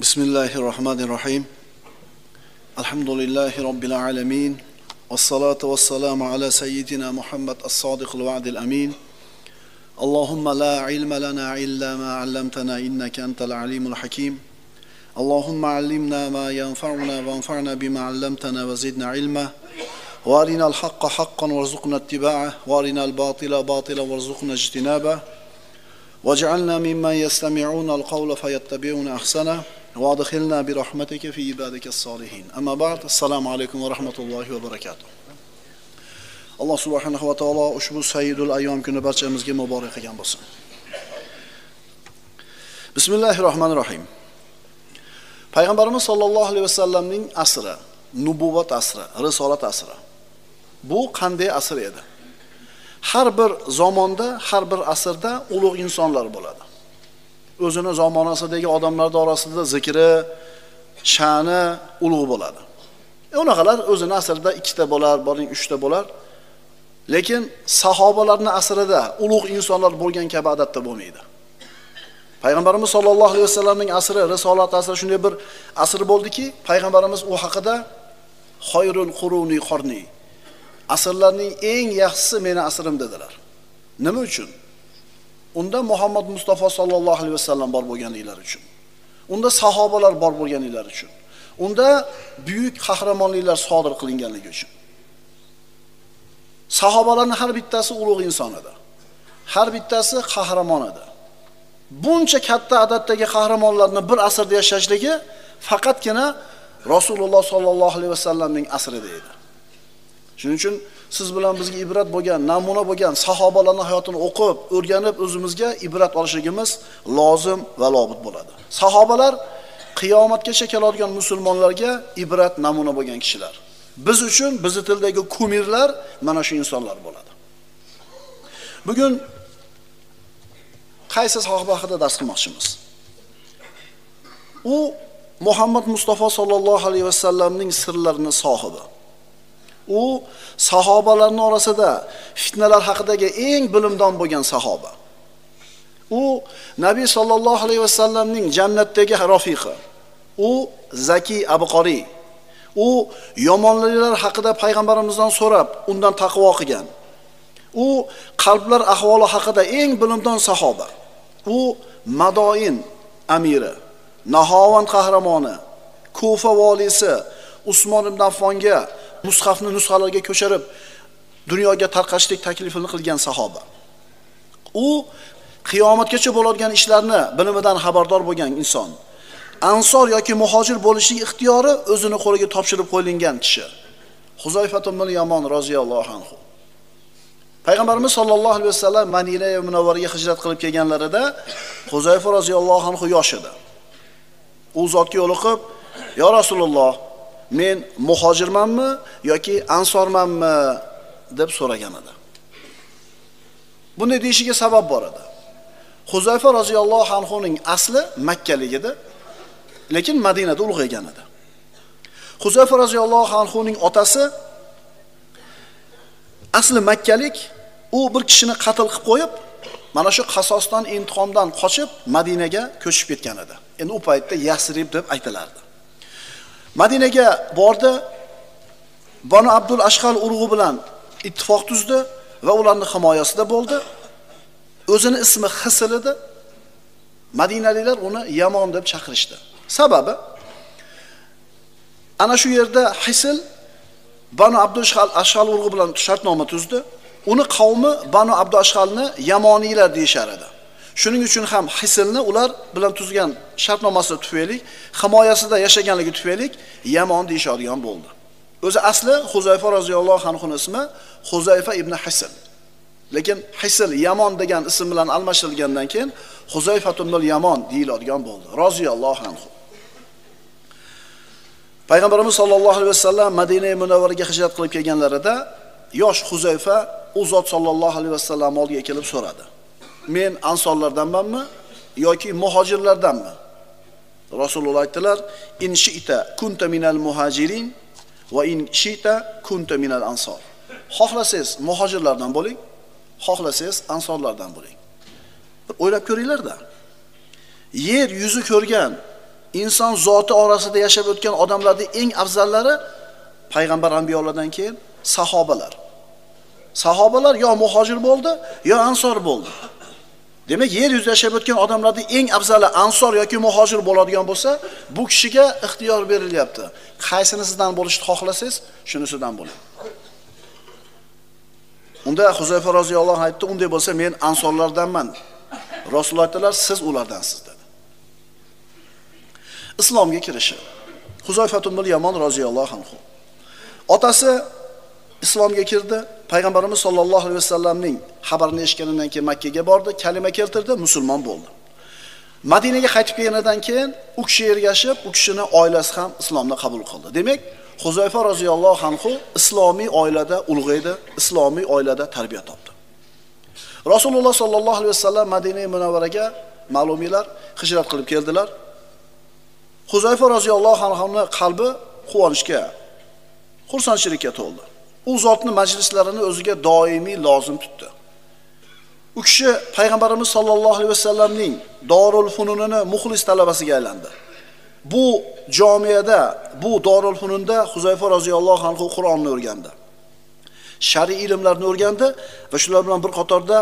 Bismillahirrahmanirrahim. Alhamdulillahi Rabbil alamin. Wassalatu wassalamu ala sayyidina Muhammad as-sadiqil wa'dil amin. Allahumma la ilma lana illa ma 'allamtana innaka antal alimul hakim. Allahumma 'allimna ma yanfa'una wanfa'na bima 'allamtana wa zidna ilma. Wa arinal haqqa haqqan warzuqna ittiba'ah wa arinal batila batilan warzuqna ijtinabah. Waj'alna mimman yastami'una al-qawla fayattabi'una ahsana. وادخلنا برحمتك في عبادك الصالحين. أما بعد السلام عليكم ورحمة الله وبركاته. الله سبحانه وتعالى ushbu sayyidul ayyom kuni barchamizga muborak qilgan bo'lsin. Bismillahirrohmanirrohim. Payg'ambarimiz sollallohu alayhi vasallamning asri, nubuvat asri, risolat asri. Bu qanday asr edi? Har bir zamonda, har bir asrda ulug' insonlar bo'ladi. O'zini zamonasidagi odamlar orasida zikri, sha'ni ulug' bo'ladi. Unaqalar o'zini asrida 2 ta bo'lar, boring 3 ta bo'lar. Lekin sahobalarning asrida ulug' insonlar bo'lgan kabi odatda bo'lmaydi. Payg'ambarimiz sollallohu alayhi vasallamning asri, risolat asri shunday bir asr bo'ldiki, payg'ambarimiz u haqida xoyrul quruni qarni, asrlarning eng yaxshisi meni asrim dedilar. Nima uchun? Unda Muhammad Mustafa sallallohu alayhi vasallam bor bo'lganliklari uchun. Unda sahobalar bor bo'lganliklari uchun. Unda buyuk qahramonliklar sodir qilinganligi uchun. Sahobalarning har bittasi ulug' inson edi. Har bittasi qahramon edi. Buncha katta odatdagi qahramonlarning bir asrda yashashligi faqatgina Rasululloh sallallohu alayhi vasallamning asrida edi. Shuning uchun siz bilan bizga ibrat bo'lgan, namuna bo'lgan sahobalarning hayotini o'qib, o'rganib o'zimizga ibrat olishligimiz lozim va lobud bo'ladi. Sahobalar qiyomatgacha keladigan musulmonlarga ibrat, namuna bo'lgan kishilar. Biz uchun bizning tildagi kumirlar mana shu insonlar bo'ladi. Bugun qaysi sahoba haqida dars qilmoqchimiz? U Muhammad Mustafa sallallohu alayhi vasallamning sirlarining sohibi. U sahobalarning orasida fitnalar haqidagi eng bilimdon bo'lgan sahoba. U Nabiy sallallohu alayhi vasallamning jannatdagi rafiqi. U Zaki Abqori. U yomonliklar haqida payg'ambarimizdan so'rab, undan taqvo qilgan. U qalblar ahvoli haqida eng bilimdon sahoba. U Madoin amiri, Nahovand qahramoni, Kufa valisi Usmon ibn Affonga mushafni nusxalarga ko'chirib dunyoga tarqatishlik taklifini qilgan sahoba. U qiyomatgacha bo'ladigan ishlarni bilimidan xabardor bo'lgan inson. Ansor yoki muhojir bo'lishlik ixtiyori o'zini qo'liga topshirib qo'yilgan kishi. Huzayfa ibn Yamon roziyallohu anhu. Payg'ambarimiz sollallohu alayhi vasallam Madinaga Munavvaraga hijrat qilib kelganlarida Huzayfa roziyallohu anhu yosh edi. U zotga yo'liqib, "Ya Rasululloh, men muhojirmanmi yoki ansormanmi?" deb so'ragan edi. Buni deyishiga sabab bor edi. Huzayfa roziyallohu anhuning asli makkalik edi, lekin Madinada ulg'aygan edi. Huzayfa roziyallohu anhuning otasi asli makkalik, u bir kishini qatl qilib qo'yib, mana shu qasosdan, intiqomdan qochib Madinaga ko'chib ketgan edi. Endi u paytda Yasrib deb aytilardi. Madinaga bordi, Banu Abdul Ashqal urug'i bilan ittifoq tuzdi va ularning himoyasida bo'ldi. O'zini ismi Hisl edi. Madinaliklar uni Yamon deb chaqirishdi. Sababi ana shu yerda Hisl Banu Abdul Ashqal urug'i bilan shartnoma tuzdi. Uni qavmi Banu Abdul Ashqalni Yamoniylar deyshar edi. Shuning uchun ham Hislni ular bilan tuzgan shartnomasi tufayli, himoyasida yashaganligi tufayli Yamon deyishadigan bo'ldi. O'zi asli Huzayfa roziyallohu anhuning ismi Huzayfa ibn Hisl. Lekin Hisl Yamon degan ism bilan almashtirilgandan keyin Huzayfa ibn Yamon deyiladigan bo'ldi. Roziyallohu anhu. Payg'ambarimiz sollallohu alayhi vasallam Madina Munavvaraga hijrat qilib kelganlarida yosh Huzayfa u zot sollallohu alayhi vasallam oldiga kelib so'radi: "Men ansorlardanmanmi yoki muhojirlardanmi?" Rasululloh aytdilar: "In shi'ta kunta minal muhajirin va in shi'ta kunta minal ansor." Xohlasangiz muhojirlardan bo'ling, xohlasangiz ansorlardan bo'ling. Bir o'ylab ko'ringlar-da. Yer yuzi ko'rgan inson zoti orasida yashab o'tgan odamlarning eng afzallari payg'ambar anbiyolardan keyin sahobalar. Sahobalar yo muhojir bo'ldi, yo ansor bo'ldi. Demak, yer yuzida yashab o'tgan odamlarning eng afzali ansor yoki muhojir bo'ladigan bo'lsa, bu kishiga ixtiyor berilyapti. Qaysinisidan bo'lishni xohlasangiz, shunisidan bo'ling. Unda Huzayfa roziyallohu anhu aytdi, unday bo'lsa men ansorlardanman. Rasululloh aytdilar, siz ulardansiz dedi. Islomga kirishi. Huzayfa ibn Yamon roziyallohu anhu. Otasi islomga kirdi. Payg'ambarimiz sollallohu alayhi vasallamning xabarini eshitganidan keyin Makka ga bordi, kalima keltirdi, musulmon bo'ldi. Madinaga qaytib kelganidan keyin u kishi ergashib, u kishining oilasi ham islomni qabul qildi. Demak, Huzayfa roziyallohu anhu islomiy oilada ulg'aydi, islomiy oilada tarbiya topdi. Rasululloh sollallohu alayhi vasallam Madina Munavvaraga ma'lumiylar hijrat qilib keldilar. Huzayfa roziyallohu anhuning qalbi quvonchga, xursandchilikka to'ldi. U zotning majlislarini o'ziga doimiy lozim tutdi. U kishi payg'ambarimiz sollallohu alayhi vasallamning Dorul Fununini muxlis talabasiga aylandi. Bu jomiyada, bu Dorul Fununda Huzayfa roziyallohu anhu Qur'onni o'rgandi. Shariy ilmlarni o'rgandi va shular bilan bir qatorda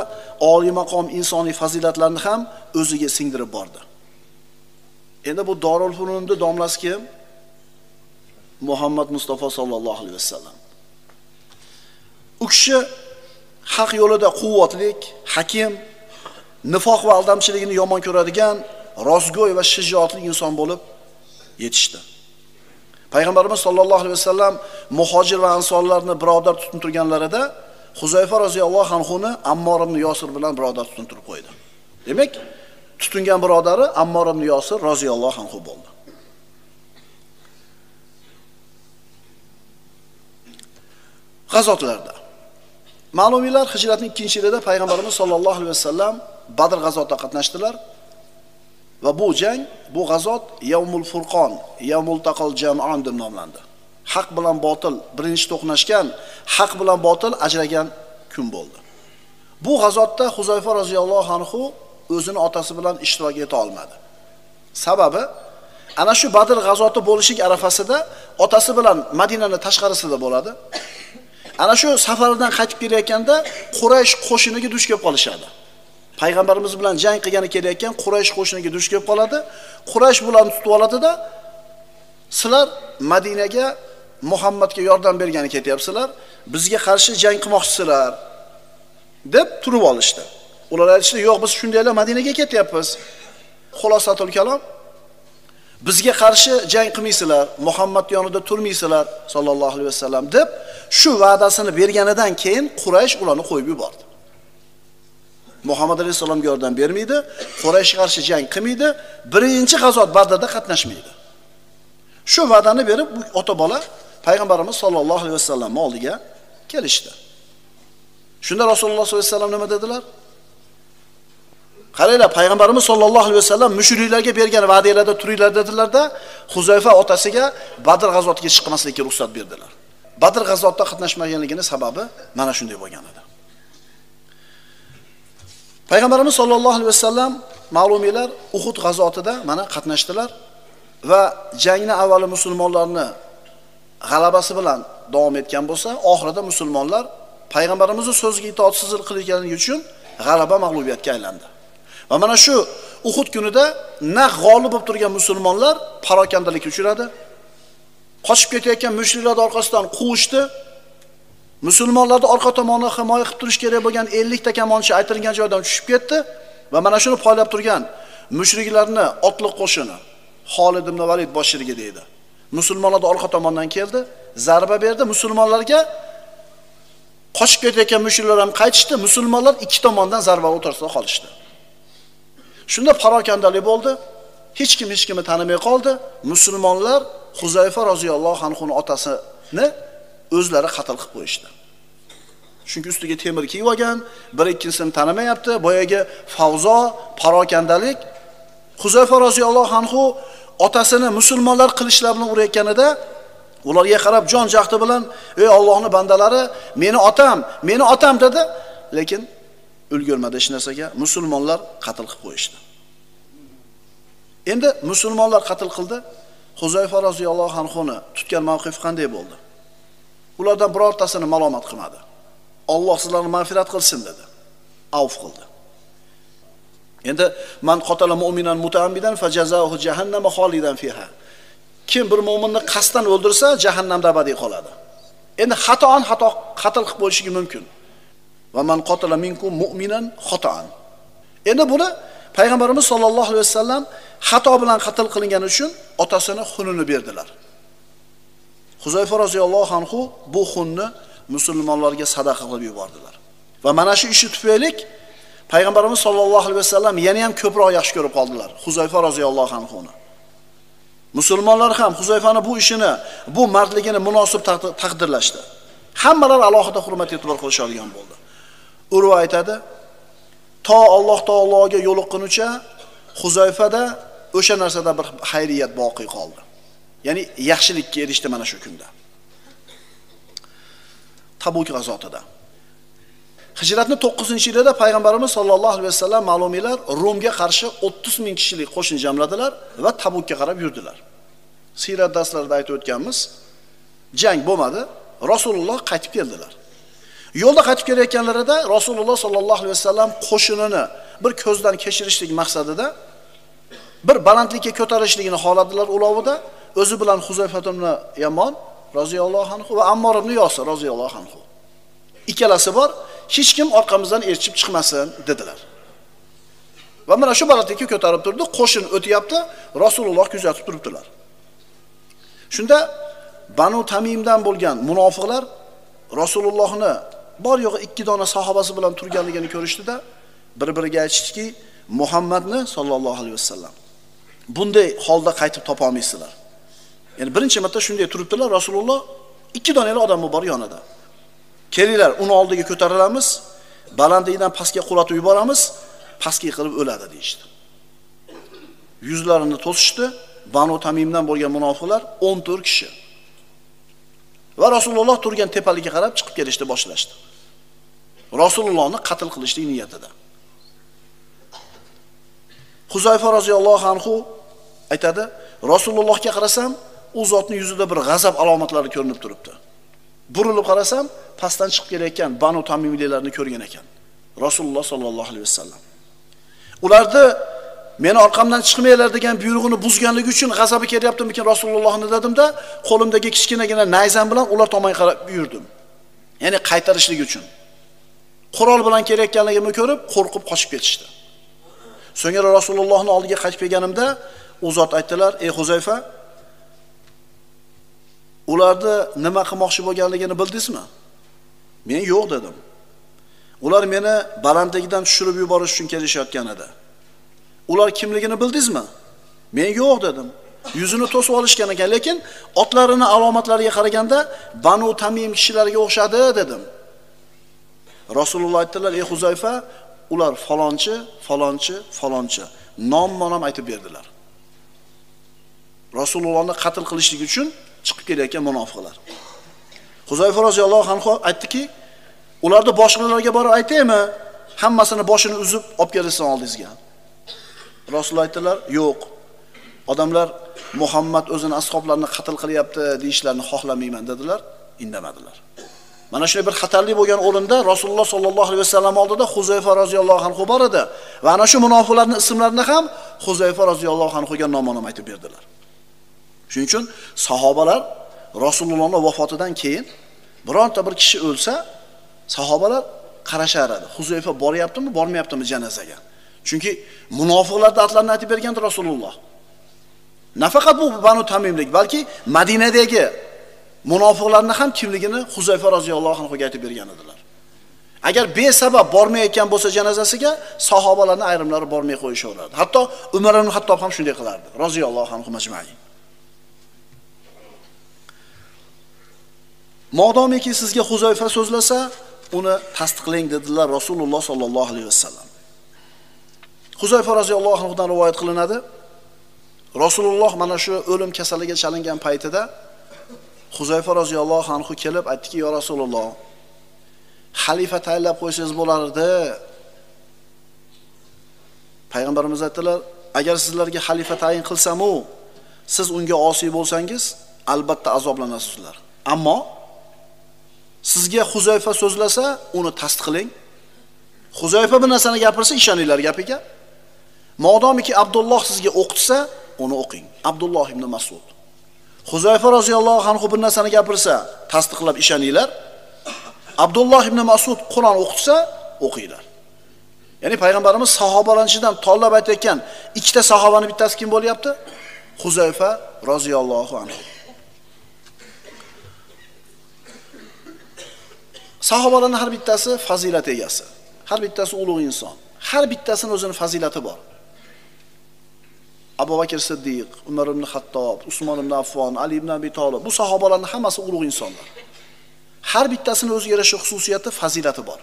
oliy maqom insoniy fazilatlarni ham o'ziga singdirib bordi. Endi bu Dorul Fununning domlasi kim? Muhammad Mustafa sallallohu alayhi vasallam. U kishi haq yo'lida quvvatlik, hakim, nifoq va aldamchiligini yomon ko'radigan, rostgo'y va shijoatli inson bo'lib yetishdi. Payg'ambarimiz sollallohu alayhi vasallam muhojir va ansorlarni birodar tutib turganlarida Huzayfa roziyallohu anhuni Ammor ibn Yosir bilan birodar tutib turib qo'ydi. Demak, tutingan birodari Ammor ibn Yosir roziyallohu anhu bo'ldi. G'azotlarda ma'lumiylar hijratning 2-yilida payg'ambarimiz sollallohu alayhi vasallam Badr g'azotida qatnashdilar va bu jang, bu g'azot Yawmul Furqon, Yawmul Taqal Jam'an deb nomlandi. Haq bilan botil birinchi to'qnashgan, haq bilan botil ajragan kun bo'ldi. Bu g'azotda Huzayfa roziyallohu anhu o'zini otasi bilan ishtirok eta olmadi. Sababi ana shu Badr g'azoti bo'lishik arafasida otasi bilan Madinaning tashqarisida bo'ladi. Ana shu safardan qaytib kelayotganda Quraysh qo'shiniga duch kelib qolishadi. Payg'ambarimiz bilan jang qilgani kelayotgan Quraysh qo'shiniga duch kelib qoladi. Quraysh bularni tutib oladida, sizlar Madinaga Muhammadga yordam bergani ketyapsizlar, bizga qarshi jang qilmoqchisizlar deb turib olishdi. Ular aytishdi, yo'q, biz shundaylar Madinaga ketyapmiz. Xulosatul kalom, bizga qarshi jang qilmaysizlar, Muhammad yonida turmaysizlar sallallohu alayhi vasallam deb shu va'dasini berganidan keyin Quraysh ularni qo'yib yubordi. Muhammad alayhisalomga yordam bermaydi, Qurayshga qarshi jang qilmaydi, birinchi g'azot Badrda qatnashmaydi. Shu va'dani berib bu ota-bola payg'ambarimiz sollallohu alayhi vasallam oldiga kelishdi. Shunda Rasululloh sollallohu alayhi vasallam nima dedilar? Qaranglar, payg'ambarimiz sollallohu alayhi vasallam mushriklarga bergan va'dalarda turinglar dedilar-da, Huzayfa otasiga Badr g'azotiga chiqmaslikka ruxsat berdilar. Badr g'azotida qatnashmaganligining sababi mana shunday bo'lgan edi. Payg'ambarimiz sollallohu alayhi vasallam ma'lumiylar Uhud g'azotida mana qatnashdilar va jangni avvali musulmonlarni g'alabasi bilan davom etgan bo'lsa, oxirida musulmonlar payg'ambarimizning so'ziga itoatsizlik qilganligi uchun g'alaba mag'lubiyatga aylandi. Va mana shu Uhud kunida naq g'olib bo'lib turgan musulmonlar parokandalikka uchradi. Qochib ketayotgan mushriklar orqasidan quvishdi. Musulmonlarning orqa tomonidan himoya qilib turish kerak bo'lgan 50 ta kamonchi aytilgan joydan tushib ketdi va mana shuni poylab turgan mushriklarni otliq qo'shini Xolid ibn Valid boshchiligi deydi. Musulmonlarning orqa tomonidan keldi, zarba berdi, musulmonlarga qochib ketayotgan mushriklar ham qaytishdi, musulmonlar ikki tomondan zarba o'rtasida qolishdi. Shunda parokandalik bo'ldi. Hech kimni tanimay qoldi. Musulmonlar Huzayfa roziyallohu anhuning otasini o'zlari qatl qilib qo'yishdi. Chunki ustiga temir kiyib olgan, bir ikkinchisini tanimayapti. Boyaga favzo, parokandalik. Huzayfa roziyallohu anhu otasini musulmonlar qilishlar bilan urayotganida ularga qarab jon jahdi bilan, "Ey Allohning bandalari, meni otam" dedi, lekin ulgurmadi hech narsaga. Musulmonlar qatl qilib qo'yishdi. Endi musulmonlar qatl qildi. Huzayfa roziyallohu anhuni tutgan mavqif qanday bo'ldi? Ulardan birortasini malomat qilmadi. Alloh sizlarni mag'firat qilsin dedi. Avf qildi. Endi man qotala mu'minan mutaammidan fajazahu jahannama xolidan fiha. Kim bir mu'minni qasddan o'ldirsa, jahannamda abadiy qoladi. Endi xato qatl qilib bo'lishi mumkin. Va man qotala minkum mu'minan xatoan. Endi buni Payg'ambarimiz sollallohu alayhi vasallam xato bilan qatl qilingani uchun otasini xunini berdilar. Huzayfa roziyallohu anhu bu xunni musulmonlarga sadaqa qilib yubordilar. Va mana shu ishi tufayli Payg'ambarimiz sollallohu alayhi vasallam yana ham ko'proq yaxshi ko'rib qoldilar Huzayfa roziyallohu anhuni. Musulmonlar ham Huzayfani bu ishini, bu mardligini munosib taqdirlashdi. Hammalar alohida hurmat e'tibor qilishadigan bo'ldi. Urva aytadi, to Alloh taologa yo'liqqunicha Huzayfada o'sha narsada bir xayriyat boqiy qoldi. Ya'ni yaxshilikka erishdi mana shu kunda. Tabuk g'azotida. Hijratning 9-yilida Payg'ambarimiz sollallohu alayhi vasallam ma'lumiylar Rumga qarshi 30 ming kishilik qo'shin jamladilar va Tabukka qarab yurdilar. Siyrat darslarida aytib o'tganmiz, jang bo'lmadi, Rasululloh qaytib keldilar. Yo'lda qaytib kelayotganlarida Rasululloh sollallohu alayhi vasallam qo'shinini bir ko'zdan kechirishlik maqsadida bir balandlikka ko'tarishligini xohladilar ulovida, o'zi bilan Huzayfa ibn Yamon roziyallohu anhu va Ammor ibn Yosir roziyallohu anhu. Ikkalasi bor, hech kim orqamizdan erchib chiqmasin dedilar. Va mana shu balandlikka ko'tarib turdi, qo'shin o'tyapti, Rasululloh kuzatib turibdilar. Shunda Banu Tamimdan bo'lgan munofiqlar Rasulullohni bor yo'g'i 2 dona sahobasi bilan turganligini ko'rishdida, bir-biriga aytishdiki, Muhammadni sollallohu alayhi vasallam bunday holda qaytib topa olmaysizlar. Ya'ni birinchi marta shunday turibdilar, Rasululloh 2 donali odam bor yonida. Kelinglar, uni oldiga ko'tarilamiz, balandlikdan pastga qulatib yuboramiz, pastga qilib o'ladi deyishdi. Yuzlarini to'sishdi, Banu Tamimdan bo'lgan munofiqlar 14 kishi. Va Rasululloh turgan tepalikka qarab chiqib kelishdi, boshlashdi. Rasulullohni qatl qilishlik niyatida. Huzayfa roziyallohu anhu aytadi, Rasulullohga qarasam, u zotning yuzida bir g'azab alomatlari ko'rinib turibdi. Burilib qarasam, pastdan chiqib kelayotgan Banu Tamimiylarni ko'rgan ekan. Rasululloh sollallohu alayhi vasallam. Ularni meni orqamdan chiqmanglar degan buyrug'ini buzganligi uchun g'azabi kelyaptimikin Rasulullohni dedimda, qo'limdagi kichkinagina nayzam bilan ular tomonga qarab yurdim. Ya'ni qaytarishlik uchun. Qurol bilan kelayotganligimni ko'rib, qo'rqib qochib ketishdi. So'ngra Rasulullohning oldiga qaytib kelganimda, u zot aytdilar: "Ey Huzayfa, ularni nima qilmoqchi bo'lganligini bildingizmi?" Men yo'q dedim. Ular meni balandlikdan tushirib yuborish uchun kelishayotgan edi. Ular kimligini bildingizmi? Men yo'q dedim. Yuzini to'sib olishgan ekan, lekin otlarini alomatlariga qaraganda Banu Tamim kishilariga o'xshadi dedim. Rasululloh aytdilar: "Ey Huzayfa, ular falonchi, falonchi, falonchi." Nom-nom aytib berdilar. Rasulullohni qatl qilishlik uchun chiqib kelayotgan munofiqlar. Huzayfa roziyallohu anhu aytdiki, ularni boshqalarga borib aytaymi? Hammasini boshini uzib olib kelishsin oldingizga. Rasululloh aytdilar, "Yo'q. Odamlar Muhammad o'zini ashoblarini qatl qilyapti deyishlarini xohlamayman" dedilar, indamadilar. Mana shunday bir xatarli bo'lgan o'rinda Rasululloh sollallohu alayhi vasallam oldida Huzayfa roziyallohu anhu bor edi va ana shu munofiqlarning ismlarini ham Huzayfa roziyallohu anhuga nom-nom aytib berdilar. Shuning uchun sahobalar Rasulullohning vafotidan keyin bironta bir kishi o'lsa, sahobalar qarashar edi. Huzayfa boryaptimi, bormayaptimi janozaga? Chunki munofiqlarning atlarini aytib bergandi Rasululloh. Nafaqat bu Banu Tamimlik, balki Madinadagi munofiqlarni ham kimligini Huzayfa roziyallohu anhu aytib bergan edilar. Agar besabab bormayotgan bo'lsa janozasiga, sahobalarning ayrimlari bormay qo'yishaveradi. Hatto Umar ibn Hattob ham shunday qilardi, roziyallohu anhu majma'in. Modomiki sizga Huzayfa so'zlasa, uni tasdiqlang dedilar Rasululloh sollallohu alayhi vasallam. Huzayfa roziyallohu anhu dan rivoyat qilinadi. Rasululloh mana shu o'lim kasaliga chalingan paytida Huzayfa roziyallohu anhu kelib aytdiki: "Ya Rasululloh, xalifa tayinlab qo'ysangiz bo'lar edi." Payg'ambarimiz aytdilar: agar sizlarga xalifa tayin qilsam-u, siz unga osiy bo'lsangiz, albatta azoblanasiz sizlar. Ammo sizga Huzayfa so'zlasa, uni tasdiqlang. Huzayfa bir narsani gapirsa, ishoninglar gapiga. Modomiki Abdulloh sizga o'qitsa, uni o'qing. Abdulloh ibn Mas'ud. Huzayfa roziyallohu anhu bir narsani gapirsa, tasdiqlab ishoninglar. Abdulloh ibn Mas'ud Qur'on o'qitsa, o'qinglar. Ya'ni payg'ambarimiz sahobalardan tanlab aytayotgan ikkita sahobani bittasi kim bo'lyapti? Huzayfa roziyallohu anhu. Sahobalarning har bittasi fazilat egasi. Har bittasi ulug' inson. Har bittasining o'zining fazilati bor. Abu Bakr Siddiq, Umar ibn Xattob, Usmon ibn Affon, Ali ibn Abi Talib, bu sahobalarning hammasi ulug' insonlar. Har bittasining o'ziga yarasha xususiyati, fazilati bor.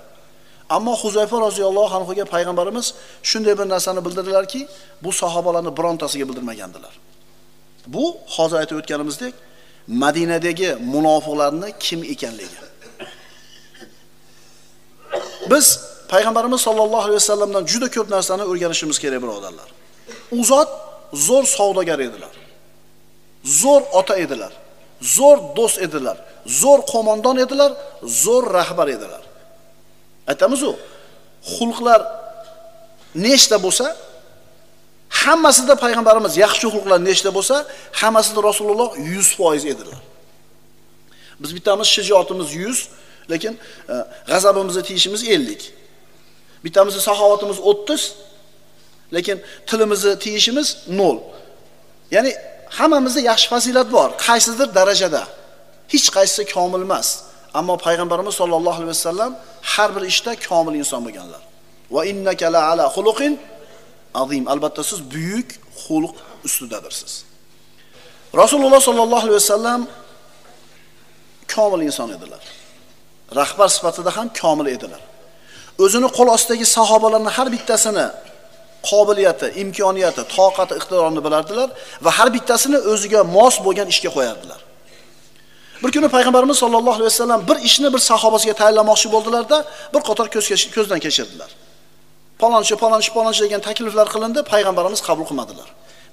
Ammo Huzayfa roziyallohu anhuga payg'ambarimiz shunday bir narsani bildirdilarki, bu sahobalarning birontasiga bildirmagandilar. Bu hozir aytib o'tganimizdek, Madinadagi munofiqlarning kim ekanligi. Biz payg'ambarimiz sollallohu alayhi vasallamdan juda ko'p narsani o'rganishimiz kerak, birodarlar. U zot zo'r savdogar edilar. Zo'r ota edilar. Zo'r do'st edilar. Zo'r qo'mondon edilar, zo'r rahbar edilar. Aytamiz-ku, xulqlar nechta bo'lsa, hammasida payg'ambarimiz yaxshi xulqlar nechta bo'lsa, hammasida Rasululloh 100% edilar. Biz bittamiz shijoatimiz 100, lekin g'azabimizni tiyishimiz 50. Bittamiz saxovatimiz 30, lekin tilimizni tiyishimiz 0. Ya'ni hammamizda yaxshi fazilat bor, qaysidir darajada. Hech qaysi komil emas. Ammo payg'ambarimiz sollallohu alayhi vasallam har bir ishda komil inson bo'lganlar. Va innaka la ala xuluqin azim. Albatta siz buyuk xulq ustidadirsiz. Rasululloh sollallohu alayhi vasallam komil inson edilar. Rahbar sifatida ham komil edilar. O'zini qo'l ostidagi sahobalarning har bittasini qobiliyati, imkoniyati, toqati, iqtidorini bilardilar va har bittasini o'ziga mos bo'lgan ishga qo'yardilar. Bir kuni payg'ambarimiz sollallohu alayhi vasallam bir ishni bir sahobasiga tayinlamoqchi bo'ldilar-da, bir qator ko'zdan kechirdilar. Palonchi degan takliflar qilindi, payg'ambarimiz qabul qilmadilar.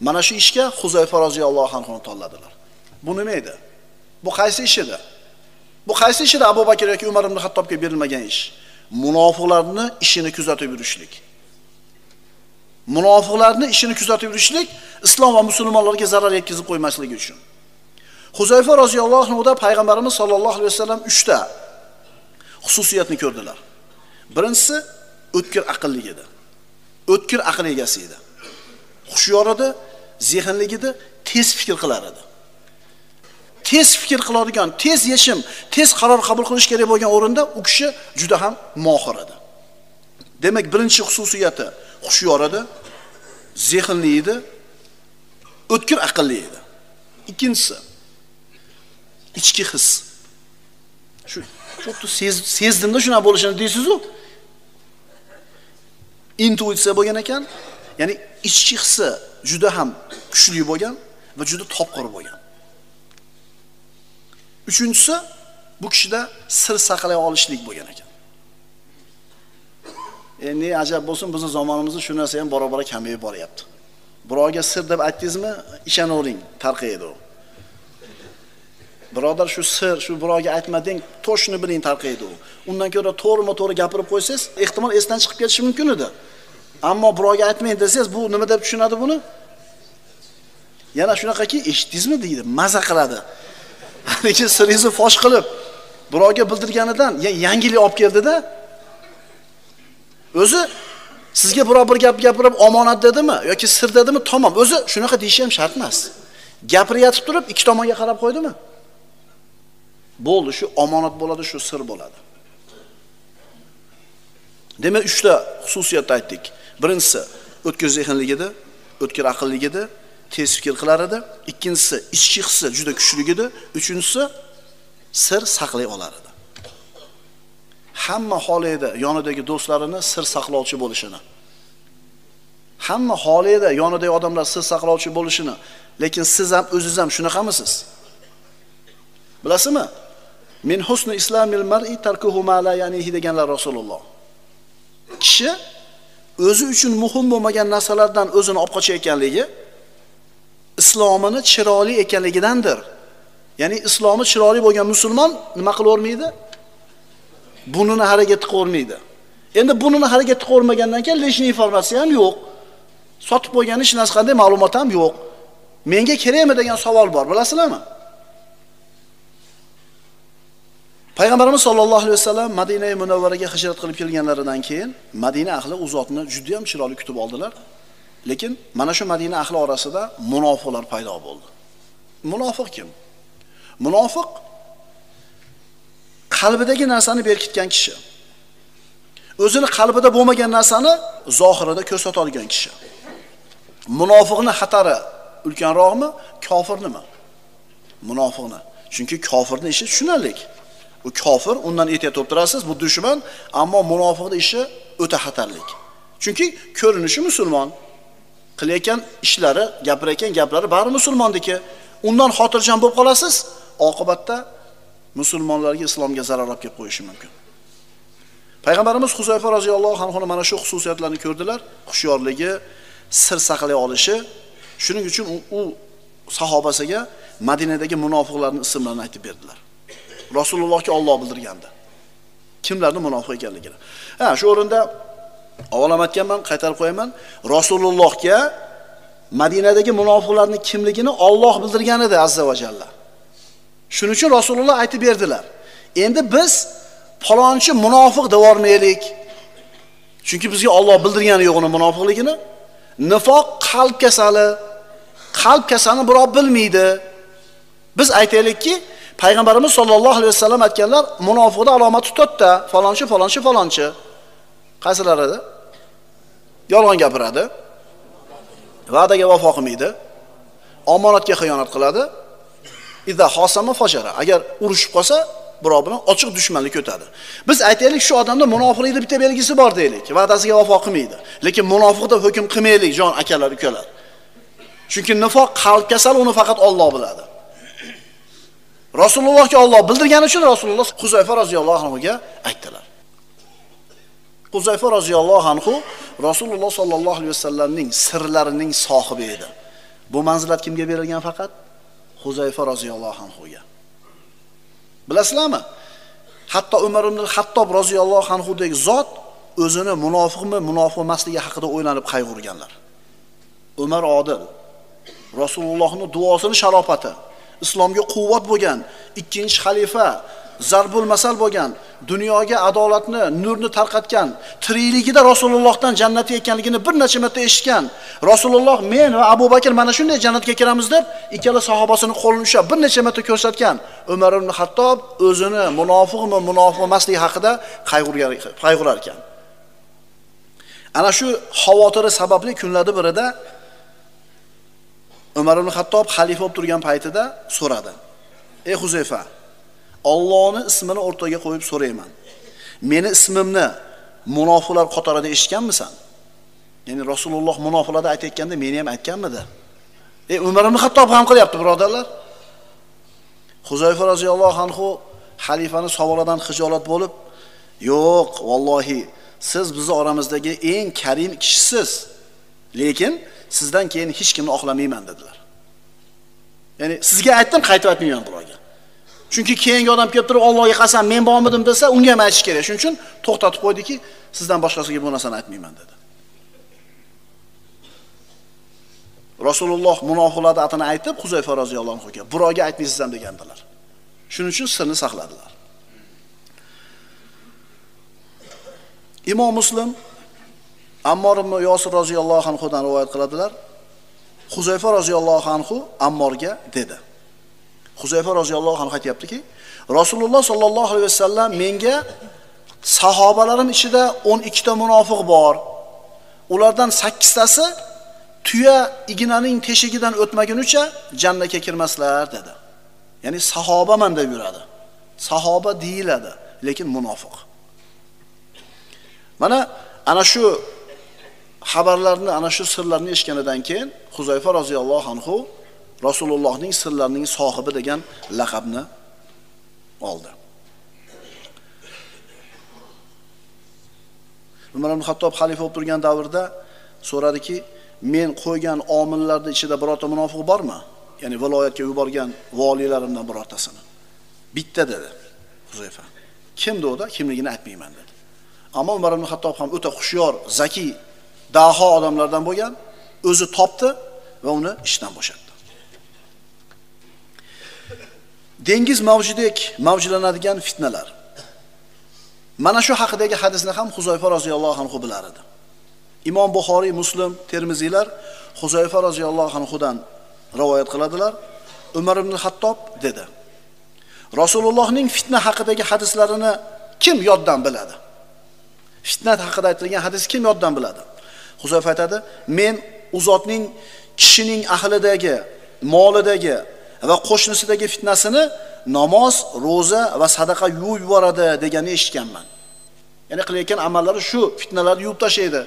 Mana shu ishga Huzayfa roziyallohu anhu tanladilar. Bu nima edi? Bu qaysi ish edi? Bu qaysi ish edi Abu Bakr yoki Umar ibn Xattobga berilmagan ish? Munofiqlarning ishini kuzatib yurishlik. Munofiqlarning ishini kuzatib yurishlik islom va musulmonlarga zarar yetkazib qo'ymasligi uchun. Huzayfa roziyallohu anhu da payg'ambarimiz sollallohu alayhi vasallam 3 ta xususiyatni ko'rdilar. Birinchisi o'tkir aqlli edi. O'tkir aql egasi edi. Xushyor edi, zehnli edi, tez fikr qilar edi. Tez fikr qiladigan, tez yechim, tez qaror qabul qilish kerak bo'lgan o'rinda u kishi juda ham mohir edi. Demak, birinchi xususiyati xushyor edi, zehnli edi, o'tkir aqlli edi. Ikkinchisi ichki his. Xuddi sezdimda shuna bo'lishini deysiz-ku. Intuitsiya bo'lgan ekan, ya'ni ichki hissi juda ham kuchli bo'lgan va juda topqir bo'lgan. Uchinchisi, bu kishida sir saqlay olishlik bo'lgan ekan. Endi ajab bo'lsin, bizning zamonimizda shu narsa ham bora-bora kamayib boryapti. Birovga sir deb aytdingizmi, ishonavering, tarqaydi u. Birodar, shu sir, shu birovga aytmading, to'shni biling, tarqaydi u. Undan ko'ra to'g'ri gapirib qo'ysangiz, ehtimol esdan chiqib ketishi mumkin edi. Ammo birovga aytmang desangiz, bu nima deb tushunadi buni? Yana shunaqaki, eshitdingizmi deydi, maza qiladi. Lekin siringizni fosh qilib, birovga bildirganidan yangilik olib keldida, o'zi sizga birov bir gap gapirib omonat dedimi yoki sir dedimi, tamom. O'zi shunaqa deyishi ham shart emas. Gapirayotib turib ikki tomonga qarab qo'ydimi? Bo'ldi, shu omonat bo'ladi, shu sir bo'ladi. Demak, 3 ta xususiyatni aytdik. Birinchisi o'tkir zehnlik edi, o'tkir aqllik edi, tez fikr qilar edi. Ikkinchisi ichki hissi juda kuchli edi. Uchinchisi sir saqlay olar edi. Hamma holida yonidagi do'stlarini sir saqlovchi bo'lishini. Hamma holida yonidagi odamlar sir saqlovchi bo'lishini. Lekin siz ham o'zingiz ham shunaqamisiz? Bilasizmi? Min husni islamil mar'i tarkuhu ma la yanihi deganlar Rasululloh. Kishi o'zi uchun muhim bo'lmagan narsalardan o'zini olib qochayotganligi islomini chiroyli ekanligidandir. Ya'ni islomi chiroyli bo'lgan musulmon nima qilavermaydi? Bunini harakatga qo'ymaydi. Endi bunini harakatga qo'ymagandan keyin lishni informatsiya ham yo'q. Sotib qo'ygan hech narsa qanday ma'lumot ham yo'q. Menga kerakmi degan savol bor, bilasizlarmi? Payg'ambarimiz sollallohu alayhi vasallam Madina-i Munavvaraga hijrat qilib kelganlaridan keyin Madina ahli u zotni juda ham chiroyli kutib oldilar. Lekin mana shu Madina ahli orasida munofiqlar paydo bo'ldi. Munofiq kim? Munofiq qalbidagi narsani berkitgan kishi. O'zini qalbida bo'lmagan narsani zohirida ko'rsata olgan kishi. Munofiqning xatari ulkanroqmi, kofirnimi? Munofiqni. Chunki kofirning ishi tushunarli. U kofir, undan ehtiyot bo'lib turasiz, bu dushman, ammo munofiqning ishi o'ta xatarlik. Chunki ko'rinishi musulmon, qilayotgan ishlari, gapirayotgan gaplari bari musulmondiki, undan xotirjam bo'lib qolasiz, oqibatda musulmonlarga, islomga zarar olib kelib qo'yishi mumkin. Payg'ambarimiz Huzayfa roziyallohu anhu mana shu xususiyatlarni ko'rdilar, xushyorligi, sir saqlay olishi. Shuning uchun u sahobasiga Madinadagi munofiqlarning ismlarini aytib berdilar. Rasulullohga Alloh bildirgandi. Kimlarning munofiq ekanligini. Shu o'rinda avvalam aytganman, qaytarib qo'yaman. Rasulullohga Madinadagi munofiqlarning kimligini Alloh bildirgan edi azza va jalla. Shuning uchun Rasululloh aytib berdilar. Endi biz falonchi munofiq devormaylik. Chunki bizga Alloh bildirgani yo'q uni munofiqligini. Nifoq qalb kasali. Qalb kasalini birov bilmaydi. Biz aytaylikki, Payg'ambarimiz sollallohu alayhi vasallam aytganlar, munofiqning alomati 4 ta, falonchi. Qaysilar edi? Yolg'on gapiradi, va'daga vafo qilmaydi, omonatga xiyonat qiladi, idza xosama fajara. Agar urushib qolsa, birov bilan ochiq dushmanlik o'tadi. Biz aytaylik, shu odamda munofiqlikning bitta belgisi bor deylik, va'dasiga vafo qilmaydi. Lekin munofiqda hukm qilmaylik, jon akalar, ukalar. Chunki nifoq qalb kasal, uni faqat Alloh biladi. Rasulullohga Alloh bildirgani uchun Rasululloh Huzayfa roziyallohu anhuga aytdilar. Huzayfa roziyallohu anhu Rasululloh sollallohu alayhi vasallamning sirlarining sohibi edi. Bu manzilat kimga berilgan faqat? Huzayfa roziyallohu anhuga. Bilasizlarmi? Hatto Umar ibn al-Xattob roziyallohu anhudek zot o'zini munofiqmi, munofiq emasligi haqida o'ylanib qayg'urganlar. Umar odil, Rasulullohning duosini sharofati, islomga quvvat bo'lgan ikkinchi xalifa, zarbul masal bo'lgan, dunyoga adolatni, nurni tarqatgan, tirikligida Rasulullohdan jannatga ekanligini bir necha marta eshitgan. Rasululloh men va Abu Bakr mana shunday jannatga kiramiz deb ikkala sahobasining qo'lini ushlab bir necha marta ko'rsatgan. Umar ibn Xattob o'zini munofiqmi, munofiq emasligi haqida qayg'urar ekan. Ana shu xavotiri sababli kunlarda birida Umar ibn Xattob xalifa bo'lib turgan paytida so'radi. Ey Huzayfa, Allohning ismini o'rtaga qo'yib so'rayman. Meni ismimni munofiqlar qatorida eshitganmisan? Ya'ni Rasululloh munofiqlarda aytayotganda meni ham aytganmidi? Umar ibn Xattob ham qilyapti, birodarlar. Huzayfa roziyallohu anhu xalifaning savolidan xijolat bo'lib, "Yo'q, vallohi, siz bizning oramizdagi eng karim kishisiz. Lekin sizdan keyin hech kimni oqlamayman" dedilar. Ya'ni sizga aytdim, qaytib aytmayman birovga. Chunki keyingi odam kelib turib Allohga qasam men bormidim desa, unga ham aytish kerak. Shuning uchun to'xtatib qo'ydiki, sizdan boshqasiga bu narsani aytmayman dedi. Rasululloh munofiqlarning atini aytib, Huzayfa roziyallohu anhuga birovga aytmaysiz ham degandilar. Shuning uchun sirni saqladilar. Imom Muslim Ammor ibn Yosir roziyallohu anhudan rivoyat qiladilar. Huzayfa roziyallohu anhu Ammorga dedi. Huzayfa roziyallohu anhu aytayaptiki, Rasululloh sollallohu alayhi vasallam menga sahobalarim ichida 12 ta munofiq bor. Ulardan 8 tasi tuya ignaning teshigidan o'tmagunicha jannatga kirmaslar dedi. Ya'ni sahobaman deb yuradi. Sahoba deyiladi, lekin munofiq. Mana ana shu xabarlarni, ana shu sirlarni eshitganidan keyin Huzayfa roziyallohu anhu Rasulullohning sirlarining sohibi degan laqabni oldi. Umar ibn Xattob xalifa bo'lib turgan davrda so'radiki, men qo'ygan omillarning ichida birorta munofiq bormi? Ya'ni viloyatga yuborgan valilarimdan birortasini. Bitta dedi Huzayfa. Kim dedi? Kimligini aytmayman dedi. Ammo Umar ibn Xattob ham o'ta xushyor, zaki, daho odamlardan bo'lgan, o'zi topdi va uni ishdan bo'shatdi. Dengiz mavjudek mavjlanadigan fitnalar. Mana shu haqidagi hadisni ham Huzayfa roziyallohu anhu bilar edi. Imom Buxoriy, Muslim, Termiziylar Huzayfa roziyallohu anhudan rivoyat qiladilar. Umar ibn Xattob dedi: Rasulullohning fitna haqidagi hadislarini kim yoddan biladi? Fitna haqida aytilgan hadis kim yoddan biladi? Huzayfa aytadi: Men u zotning kishining ahlidagi, molidagi va qo'shnisidagi fitnasini namoz, roza va sadaqa yuvib yuboradi deganini eshitganman. Ya'ni qilayotgan amallari shu fitnalarni yuvib tashlaydi.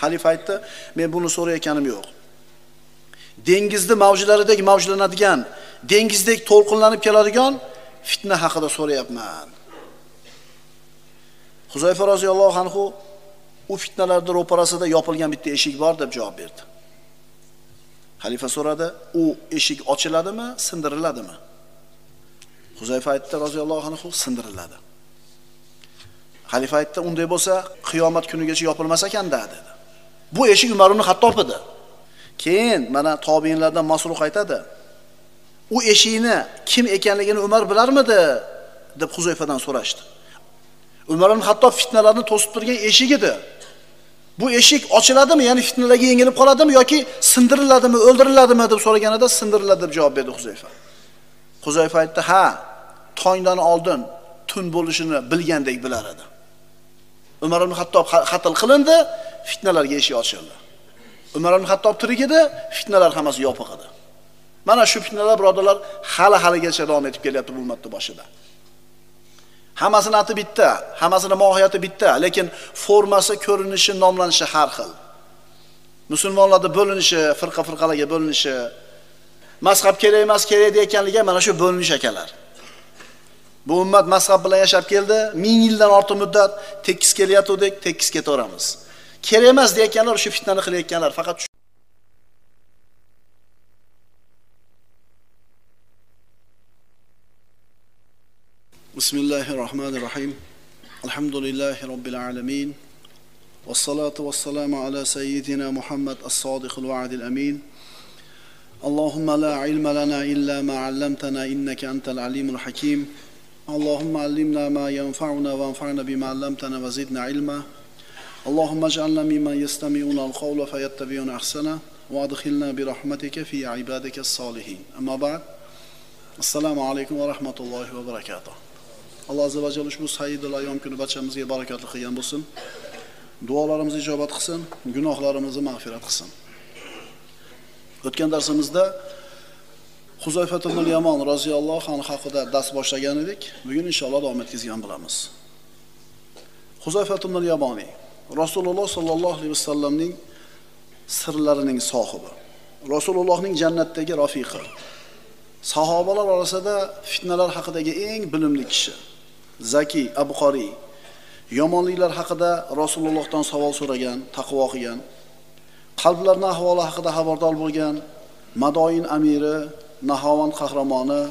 Xalifa aytdi: Men buni so'rayotganim yo'q. Dengizning mavjlaridek mavjlanadigan, dengizdek to'lqinlanib keladigan fitna haqida so'rayapman. Huzayfa roziyallohu anhu u fitnalarning ro'parasida yopilgan bitta eshik bor deb javob berdi. Xalifa so'radi: "U eshik ochiladimi, sindiriladimi?" Huzayfa aytdi roziyallohu anhu: "Sindiriladi." Xalifa aytdi: "Unday bo'lsa, qiyomat kunigacha yopilmas ekan-da" dedi. Bu eshik Umar ibn Xattob edi. Keyin mana tobiinlardan Masruq aytadi: "U eshikni kim ekanligini Umar bilarmidi?" deb Huzayfadan so'rashdi. Umar ibn Xattob fitnalarni to'sib turgan eshik edi. Bu eshik ochiladimi, ya'ni fitnalarga yengilib qoladimi yoki sindiriladimi, o'ldiriladimi deb so'raganida sindiriladi deb javob berdi Huzayfa. Huzayfa aytdi: "Ha, tongdan oldin tun bo'lishini bilgandek bilar edi." Umar ibn Xattob qatl qilindi, fitnalarga eshik ochildi. Umar ibn Xattob tirik edi, fitnalar hammasi yopiq edi. Mana shu fitnalar birodarlar hali-haligacha davom etib kelyapti bu ummatning boshida. Hammasini ati bitta, hammasini mohiyati bitta, lekin formasi, ko'rinishi, nomlanishi har xil. Musulmonlarda bo'linishi, firqa-firqalarga bo'linishi, mazhab kerak emas, kerak deyotganligi mana shu bo'linish ekanlar. Bu ummat mazhab bilan yashab keldi, 1000 yildan ortiq muddat tekis kelyaptik, tekis ketaveramiz. Kerak emas deyotganlar shu fitnani qilayotganlar, faqat Bismillahirrahmanirrahim. Alhamdulillahi robbil alamin. Wassalatu wassalamu ala sayyidina Muhammad as-sadiqil wa'dil amin. Allahumma la ilma lana illa ma 'allamtana innaka antal alimul hakim. Allahumma 'allimna ma yanfa'una wanfa'na bima 'allamtana wa zidna ilma. Allahumma ij'alna mimman yastami'una al-qawla fayattabi'una ahsana wa adkhilna bi rahmatika fi 'ibadika as-salihin. Amma ba'd. Assalomu alaykum va rahmatullohi va barakatuh. Alloh azza va jalla ushbu sayyidul ayyom kuni barchamizga barakatli qilgan bo'lsin. Duolarimizni ijobat qilsin, gunohlarimizni mag'firat qilsin. O'tgan darsimizda Huzayfa ibn Yamon roziyallohu anhu haqida dars boshlagan edik. Bugun inshaalloh davom etkazgan bo'lamiz. Huzayfa ibn Yamoni Rasululloh sallallohu alayhi vasallamning sirlarining sohibi. Rasulullohning jannatdagi rafiqi. Sahobalar orasida fitnalar haqidagi eng bilimli kishi. Zaki, abqori. Yomonliklar haqida Rasulullohdan savol so'ragan, taqvo qilgan. Qalblarning ahvoli haqida xabardor bo'lgan, Madoin amiri, Nahovand qahramoni,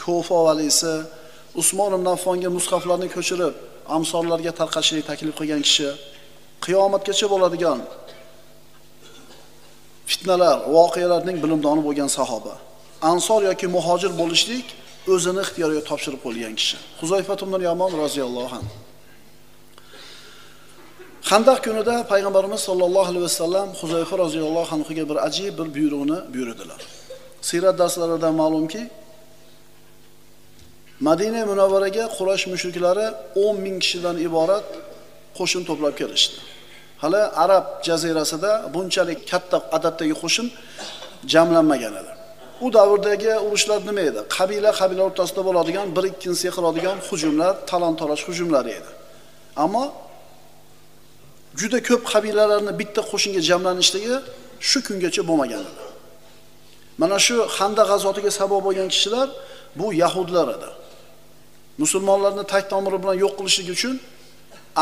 Kufa valisi, Usmon ibn Affonga mushaflarni ko'chirib, amsorlarga tarqatishni taklif qilgan kishi, qiyomatgacha bo'ladigan fitnalar, voqealarning bilimdoni bo'lgan sahoba. Ansor yoki muhojir bo'lishlik o'zini ixtiyoriga topshirib qo'ygan kishi. Huzayfa ibn Yamon roziyallohu anhu. Xandaq kunida payg'ambarimiz sollallohu alayhi vasallam Huzayfa roziyallohu anhuga bir ajib bir buyruqni buyurdilar. Sirat darslaridan ma'lumki, Madina Munavvaraga Quraysh mushriklari 10,000 kishidan iborat qo'shin to'plab kelishdi. Hali Arab jazirasida bunchalik katta adatdagi qo'shin jamlanmagan edi. U davrdagi urushlar nima edi? Qabila o'rtasida bo'ladigan, bir-ikkinchisiga qiladigan hujumlar, talon-taroj hujumlari edi. Ammo juda ko'p qabilalarni bitta qo'shinga jamlanishligi shu kungacha bo'lmagan edi. Mana shu Xandaq g'azotiga sabab bo'lgan kishilar bu yahudlar edi. Musulmonlarni tak tomiri bilan yo'q qilishlik uchun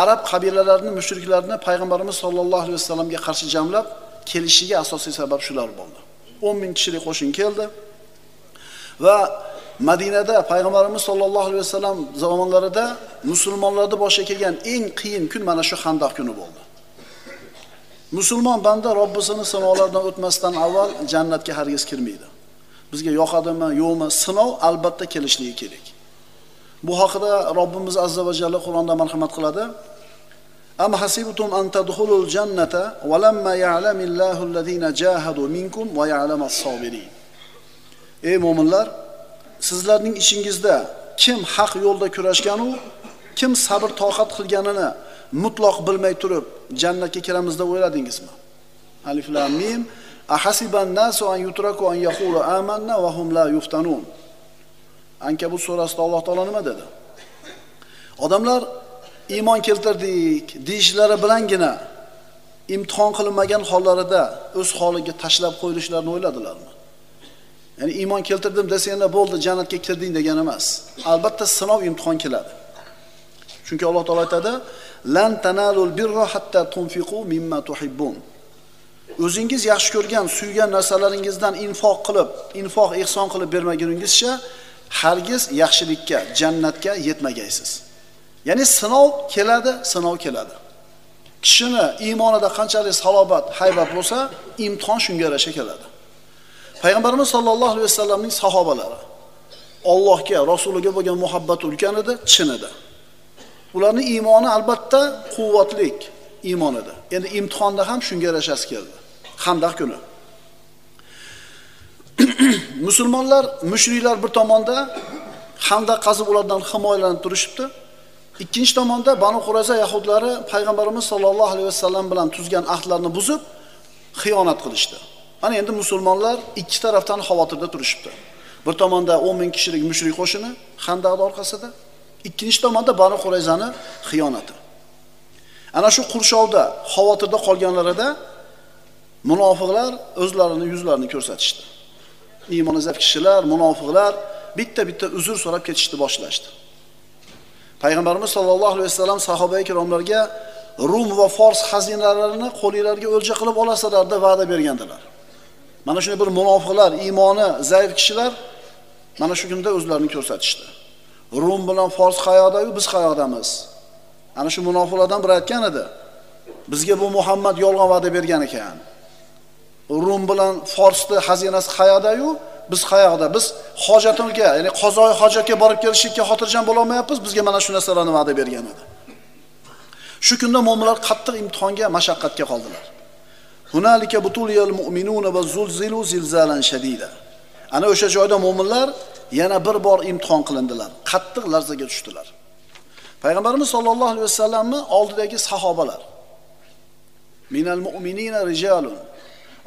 arab qabilalarining mushriklarni payg'ambarimiz sollallohu alayhi vasallamga qarshi jamlab kelishiga asosiy sabab shular bo'ldi. 10 ming kishilik qo'shin keldi va Madinada payg'ambarimiz sollallohu alayhi vasallam zamonlarida musulmonlarning boshiga kelgan eng qiyin kun mana shu Xandaq kuni bo'ldi. Musulmon banda Robbisini sinovlardan o'tmasdan avval jannatga hargiz kirmaydi. Bizga yoqadimi, yo'qmi, sinov albatta kelishligi kerak. Bu haqida Robbimiz azza va jalla Qur'onda marhamat qiladi. Am hasibtum an tadkhulul jannata wa lamma ya'lamillahu allazina jahadu minkum wa ya'lamas sabirin. Ey mu'minlar, sizlarning ishingizda kim haq yo'lda kurashgan u, kim sabr toqat qilganini mutlaq bilmay turib jannatga kiramiz deb o'yladingizmi? Alif lam mim. Ahasiban nasu an yutraku an yaqulu amanna wa hum la yuftanun. Ankabut surasida Alloh taolo nima dedi? Odamlar iymon keltirdik deyishlari bilangina imtihon qilinmagan hollarida o'z holiga tashlab qo'yilishlarini o'yladilarmi? Ya'ni iymon keltirdim desanglar bo'ldi, jannatga kirding degan emas. Albatta sinov, imtihon keladi. Chunki Alloh taolo aytadi: "Lan tanalul birra hatta tunfiqu mimma tuhibbun." O'zingiz yaxshi ko'rgan, suygan narsalaringizdan infoq ihson qilib bermaguningizcha hargiz yaxshilikka, jannatga yetmagaysiz. Ya'ni sinov keladi. Kishini iymonida qanchalik salobat, haybat bo'lsa, imtihon shunga yarasha keladi. Payg'ambarimiz sollallohu alayhi vasallamning sahobalari Allohga, Rasuliga bo'lgan muhabbati ulkan edi, chin edi. Ularning iymoni albatta quvvatlik iymon edi. Endi imtihonda ham shunga yarashasi keldi. Xandaq kuni. Musulmonlar, mushriklar bir tomonda xandaq qazib ulardan himoyalanib turishibdi. Ikkinchi tomonda Banu Qurayza yahudlari payg'ambarimiz sollallohu alayhi vasallam bilan tuzgan ahdlarni buzib xiyonat qilishdi. Mana endi musulmonlar ikki tarafdan xavotirda turishibdi. Bir tomonda 10 ming kishilik mushrik qo'shini Xandaq orqasida, ikkinchi tomonda Banu Qurayzani xiyonati. Ana shu qurshovda, xavotirda qolganlarida munofiqlar o'zlarini yuzlarini ko'rsatishdi. Iymoni zaf kishilar, munofiqlar bitta-bitta uzr so'rab ketishni boshlashdi. Payg'ambarimiz sollallohu alayhi vasallam sahoba ikromlarga Rum va Fors xazinalarini qo'lingizga o'lja qilib olasizlar deb va'da bergandilar. Mana shunday bir munofiqlar, iymoni zaif kishilar mana shu kunda o'zlarini ko'rsatishdi. Rum bilan Fors qayoqda-yu, biz qayoqdamiz? Ana shu munofiqlardan biri aytgan edi. Bizga bu Muhammad yolg'on va'da bergan ekan. Rum bilan Forsning xazinasi qayoqda-yu, biz qayoqda? Biz hojatimizga, ya'ni qazoi hojatga borib kelishlikka xotirjam bo'la olmayapmiz. Bizga mana shu narsalarni va'da bergan edi. Shu kunda mu'minlar qattiq imtihonga, mashaqqatga qoldilar. Hunalika butuliyal mu'minuna va zulzilu zilzalan shadida. Ana o'sha joyda mu'minlar yana bir bor imtihon qilindilar. Qattiq larzaga tushdilar. Payg'ambarimiz sollallohu alayhi vasallamning oldidagi sahobalar minal mu'minina rijalun.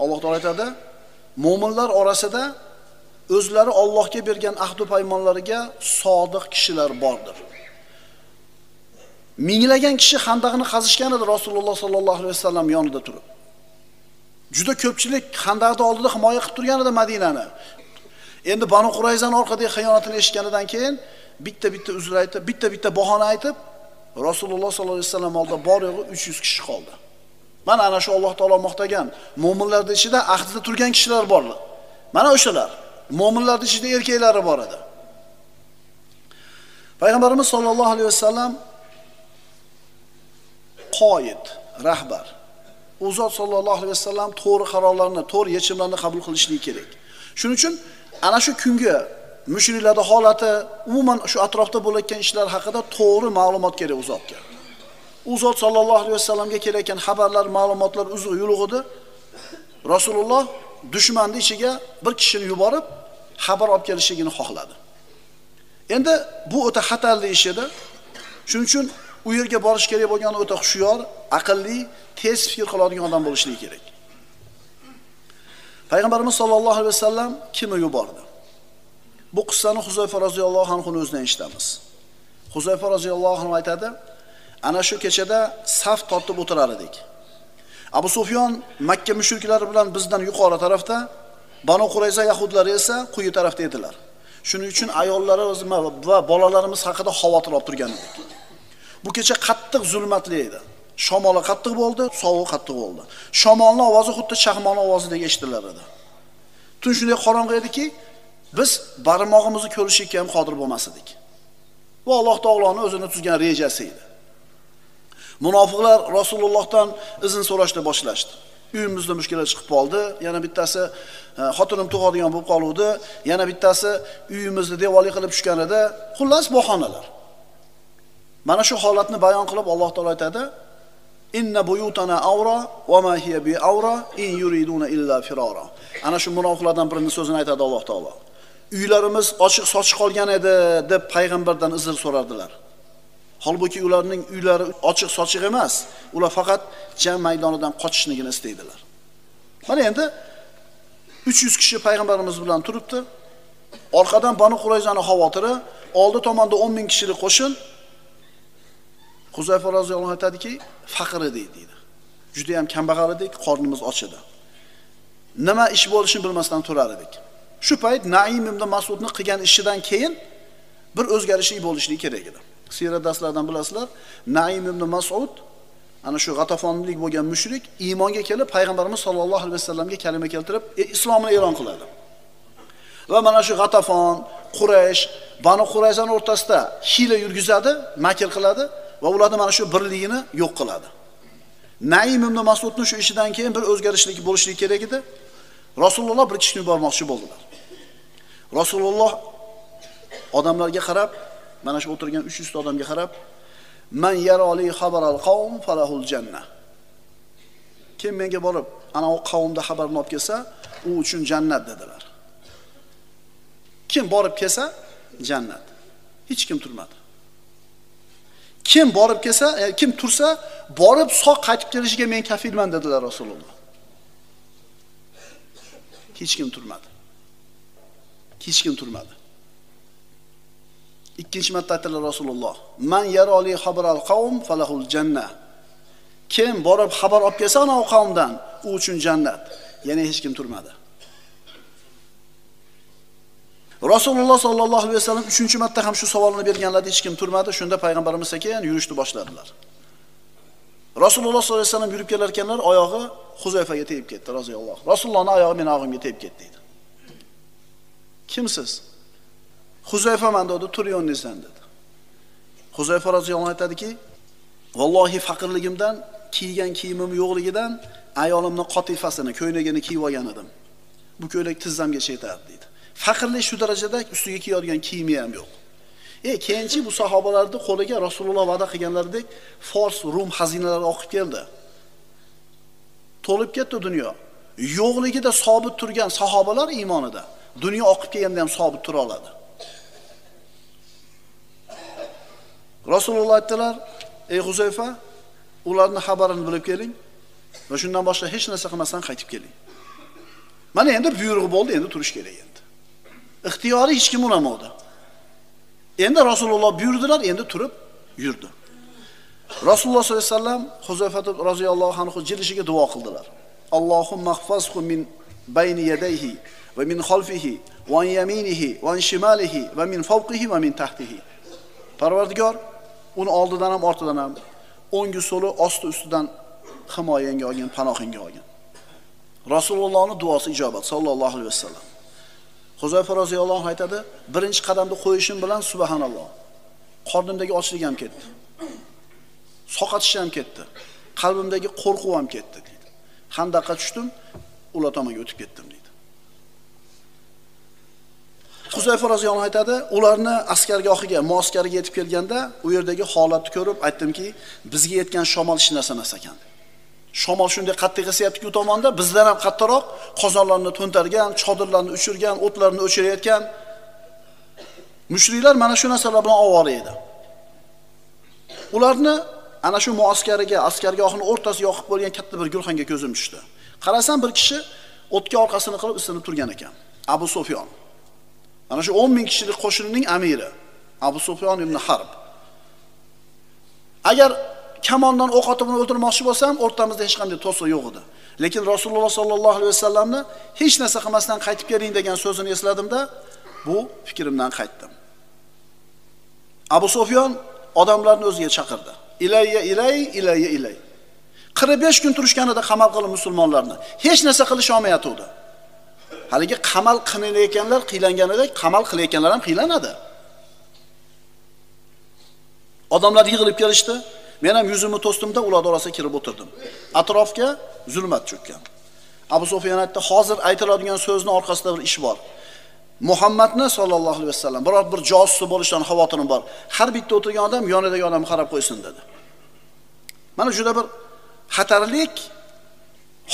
Alloh taolo aytadi, mu'minlar orasida o'zlari Allohga bergan ahd va paymonlariga sodiq kishilar bordir. Minglagan kishi Xandaqni qazishgan edi Rasululloh sollallohu alayhi vasallam yonida turib. Juda ko'pchilik Xandaqning oldida himoya qilib turgan edi Madinani. Endi Banu Qurayzaning orqadagi xiyonatini eshitganidan keyin bitta-bitta uzr aytib, bitta-bitta bahona aytib, Rasululloh sollallohu alayhi vasallam oldida bor yo'g'i 300 kishi qoldi. Mana ana shu Alloh taolo maqtagan mu'minlarning ichida ahdida turgan kishilar bor. Mana o'shalar. Mu'minlarning ichida erkaklari bor edi. Payg'ambarimiz sollallohu alayhi vasallam qoid, rahbar. U zot sollallohu alayhi vasallam to'g'ri qarorlarni, to'g'ri yechimlarni qabul qilishligi kerak. Shuning uchun ana shu kunga mushriklarning holati, umuman shu atrofda bo'layotgan ishlar haqida to'g'ri ma'lumot kerak u zotga. U zot sollallohu alayhi vasallamga kelayotgan xabarlar, ma'lumotlar uzuq yuluq edi. Rasululloh dushmanning ichiga bir kishini yuborib xabar olib kelishligini xohladi. Endi bu o'ta xatarli ish edi. Shuning uchun u yerga borish kerak bo'lgan o'ta xushyor, aqlli, tez fikr qiladigan odam bo'lishi kerak. Payg'ambarimiz sollallohu alayhi vasallam kimni yubordi? Bu qissani Huzayfa roziyallohu anhu o'zidan eshitamiz. Huzayfa roziyallohu anhu aytadi: ana shu kechada saf tortib o'tirar edik. Abu Sufyon Makka mushriklari bilan bizdan yuqori tarafda, Banu Qurayza yahudlari esa quyi tarafda edilar. Shuning uchun ayollarimiz va bolalarimiz haqida xavotir olib turgan edik. Bu kecha qattiq zulmatli edi. Shamoli qattiq bo'ldi, sovuq qattiq bo'ldi. Shamolning ovozi xuddi chaqmoqning ovozidek eshitilar edi. Tun shunday qorong'i ediki, biz barmog'imizni ko'rishga ham qodir bo'lmas edik. Bu Alloh taoloning o'zini tuzgan rejasi edi. Munofiqlar Rasulullohdan izn so'rashni boshlashdi. Uyimizda mushkillar chiqib qoldi, yana bittasi xotinim tug'adigan bo'lib qoluvdi, yana bittasi uyimizni devorli qilib tushganida, xullas bahonalar. Mana shu holatni bayon qilib Alloh taolo aytadi: Inna buyutana awra wa ma hiya bi awra in yuriduna illa firara. Ana shu munofiqlardan birining so'zini aytadi Alloh taolo. Uylarimiz ochiq sochiq qolgan edi deb payg'ambardan uzr so'rardilar. Holbuki ularning uylari ochiq sochiq emas, ular faqat jang maydonidan qochishligini istaydilar. Mana endi 300 kishi payg'ambarimiz bilan turibdi. Orqadan Banu Qurayzaning xavotiri, oldi tomonda 10 ming kishilik qo'shin. Huzayfa roziyallohu anhu aytadiki, faqir edik deydi. Juda ham kambag'al edik, qornimiz och edi. Nima ish bo'lishini bilmasdan turar edik. Shu payt Naim ibn Mas'udning qilgan ishidan keyin bir o'zgarishlik bo'lishligi kerak edi. Sirat darslardan bilasizlar, Naim ibn Mas'ud ana shu G'atafonlik bo'lgan mushrik iymonga kelib payg'ambarimiz sollallohu alayhi vasallamga kalima keltirib, islomni e'lon qiladi. Va mana shu G'atafon, Quraysh, Banu Qurayzaning o'rtasida hiyla yurgizadi, makr qiladi va ularning mana shu birligini yo'q qiladi. Naim ibn Mas'udning shu ishidan keyin bir o'zgarishlik bo'lishligi kerak edi. Rasululloh bir kishini yubormoqchi bo'ldilar. Rasululloh odamlarga qarab, mana shu o'tirgan 300 ta odamga qarab, "Man yarali xabaral qavm falahul jannah." Kim menga borib, ana o qavmda xabarni olib kelsa, u uchun jannat dedilar. Kim borib kelsa, jannat. Hech kim turmadi. Kim borib kelsa, kim tursa, borib sog' qaytib kelishiga men kafilman dedilar Rasululloh. Hech kim turmadi. Hech kim turmadi. Ikkinchi marta aytdilar Rasululloh: "Man yarali xabaral qavm falahul jannah." Kim borib xabar olib kelsa ana o qavmdan, u uchun jannat. Yana hech kim turmadi. Rasululloh sollallohu alayhi vasallam 3-marta ham shu savolni berganlarida hech kim turmadi. Shunda payg'ambarimiz sekin yurishni boshladilar. Rasululloh sollallohu alayhi vasallam yurib kelar ekanlar, oyog'i Huzayfaga tegib ketdi roziyallohu. Rasulullohning oyog'i mening oyog'imga tegib ketdi dedi. Kimsiz? Huzayfa manda turiyoningizdan dedi. Huzayfa roziyallohu aytadiki, "Vallohi faqirligimdan, kiygan kiyimim yo'qligidan ayolimning qotifasini, ko'ylagini kiyib olgan edim. Bu ko'ylak tizzamgacha yetardi" dedi. Faqirlik shu darajada ustiga kiyadigan kiyimi ham yo'q. Keyinchi bu sahobalarning qo'liga Rasululloh va'da qilganlaridek Fors, Rum xazinalari oqib keldi. To'lib ketdi dunyo. Yo'qligida sobit turgan sahobalar iymonida dunyo oqib kelganda ham sobit tura oladi. Rasululloh aytdilar: "Ey Huzayfa, ularning xabarini bilib keling va shundan boshqa hech narsa qilmasdan qaytib keling." Mana endi buyrug'i bo'ldi, endi turish kerak endi. Ixtiyoriy hech kim ulamadi. Endi Rasululloh buyurdilar, endi turib yurdi. Rasululloh sollallohu alayhi vasallam Huzayfa roziyallohu anhu jilishiga duo qildilar. Allohumma mahfazhu min bayni yadayhi va min xalfihi va an yaminihi va an shimalihi va min fawqihi va min tahtihi. Parvardigor, uni oldidan ham ortidan ham, o'ngi so'li osti ustidan himoyangga olgin, panohingga olgin. Rasulullohning duosi ijobat sallallohu alayhi vasallam. Huzayfa roziyallohu anhu aytadi, birinchi qadamni qo'yishim bilan subhanalloh. Qornimdagi ochlik ham ketdi. Soqatish ham ketdi. Qalbimdagi qo'rquv ham ketdi dedi. Handaqqa tushdim, ular tomonga o'tib ketdim dedi. Huzayfa roziyallohu anhu aytadi, ularni askargohiga, muaskariga yetib kelganda, u yerdagi holatni ko'rib aytdimki, bizga yetgan shamol hech narsa emas ekan. Shamol shunday qattiq esyapti-ku u tomonda, bizdan ham qattiqroq qozonlarni to'ntargan, chodirlarni uchirgan, o'tlarni o'chirayotgan. Mushriklar mana shu narsalar bilan ovora edi. Ularni ana shu muaskariga, askargohining o'rtasi yoqib bo'lgan katta bir gulxanga ko'zim tushdi. Qarasam bir kishi o'tga orqasini qilib isinib turgan ekan. Abu Sufyon. Ana shu 10 ming kishilik qo'shinining amiri Abu Sufyon ibn Harb. Agar kamondan o'q otib uni o'ldirmoqchi bo'lsam, o'rtamizda hech qanday to'siq yo'q edi. Lekin Rasululloh sollallohu alayhi vasallamni hech narsa qilmasdan qaytib keling degan so'zini esladimda, bu fikrimdan qaytdim. Abu Sufyon odamlarni o'ziga chaqirdi. Ilayya. 45 kun turishganida qamal qilib musulmonlarni hech narsa qilisha olmayotdi. Haligi qamal qilinayotganlar qiylanganida qamal qilayotganlar ham qiylanadi. Odamlar yig'ilib kelishdi. Men ham yuzimni to'stimda ular orasiga kirib o'tirdim. Atrofga zulmat cho'kkan. Abu Sufyon aytdi, hozir aytiladigan so'zni orqasida bir ish bor. Muhammadni sallallohu alayhi vasallam biror bir josusi bo'lishidan xavotirim bor. Har bitta o'tirgan odam yonidagi odamga qarab qo'ysin dedi. Mana juda bir xatarlik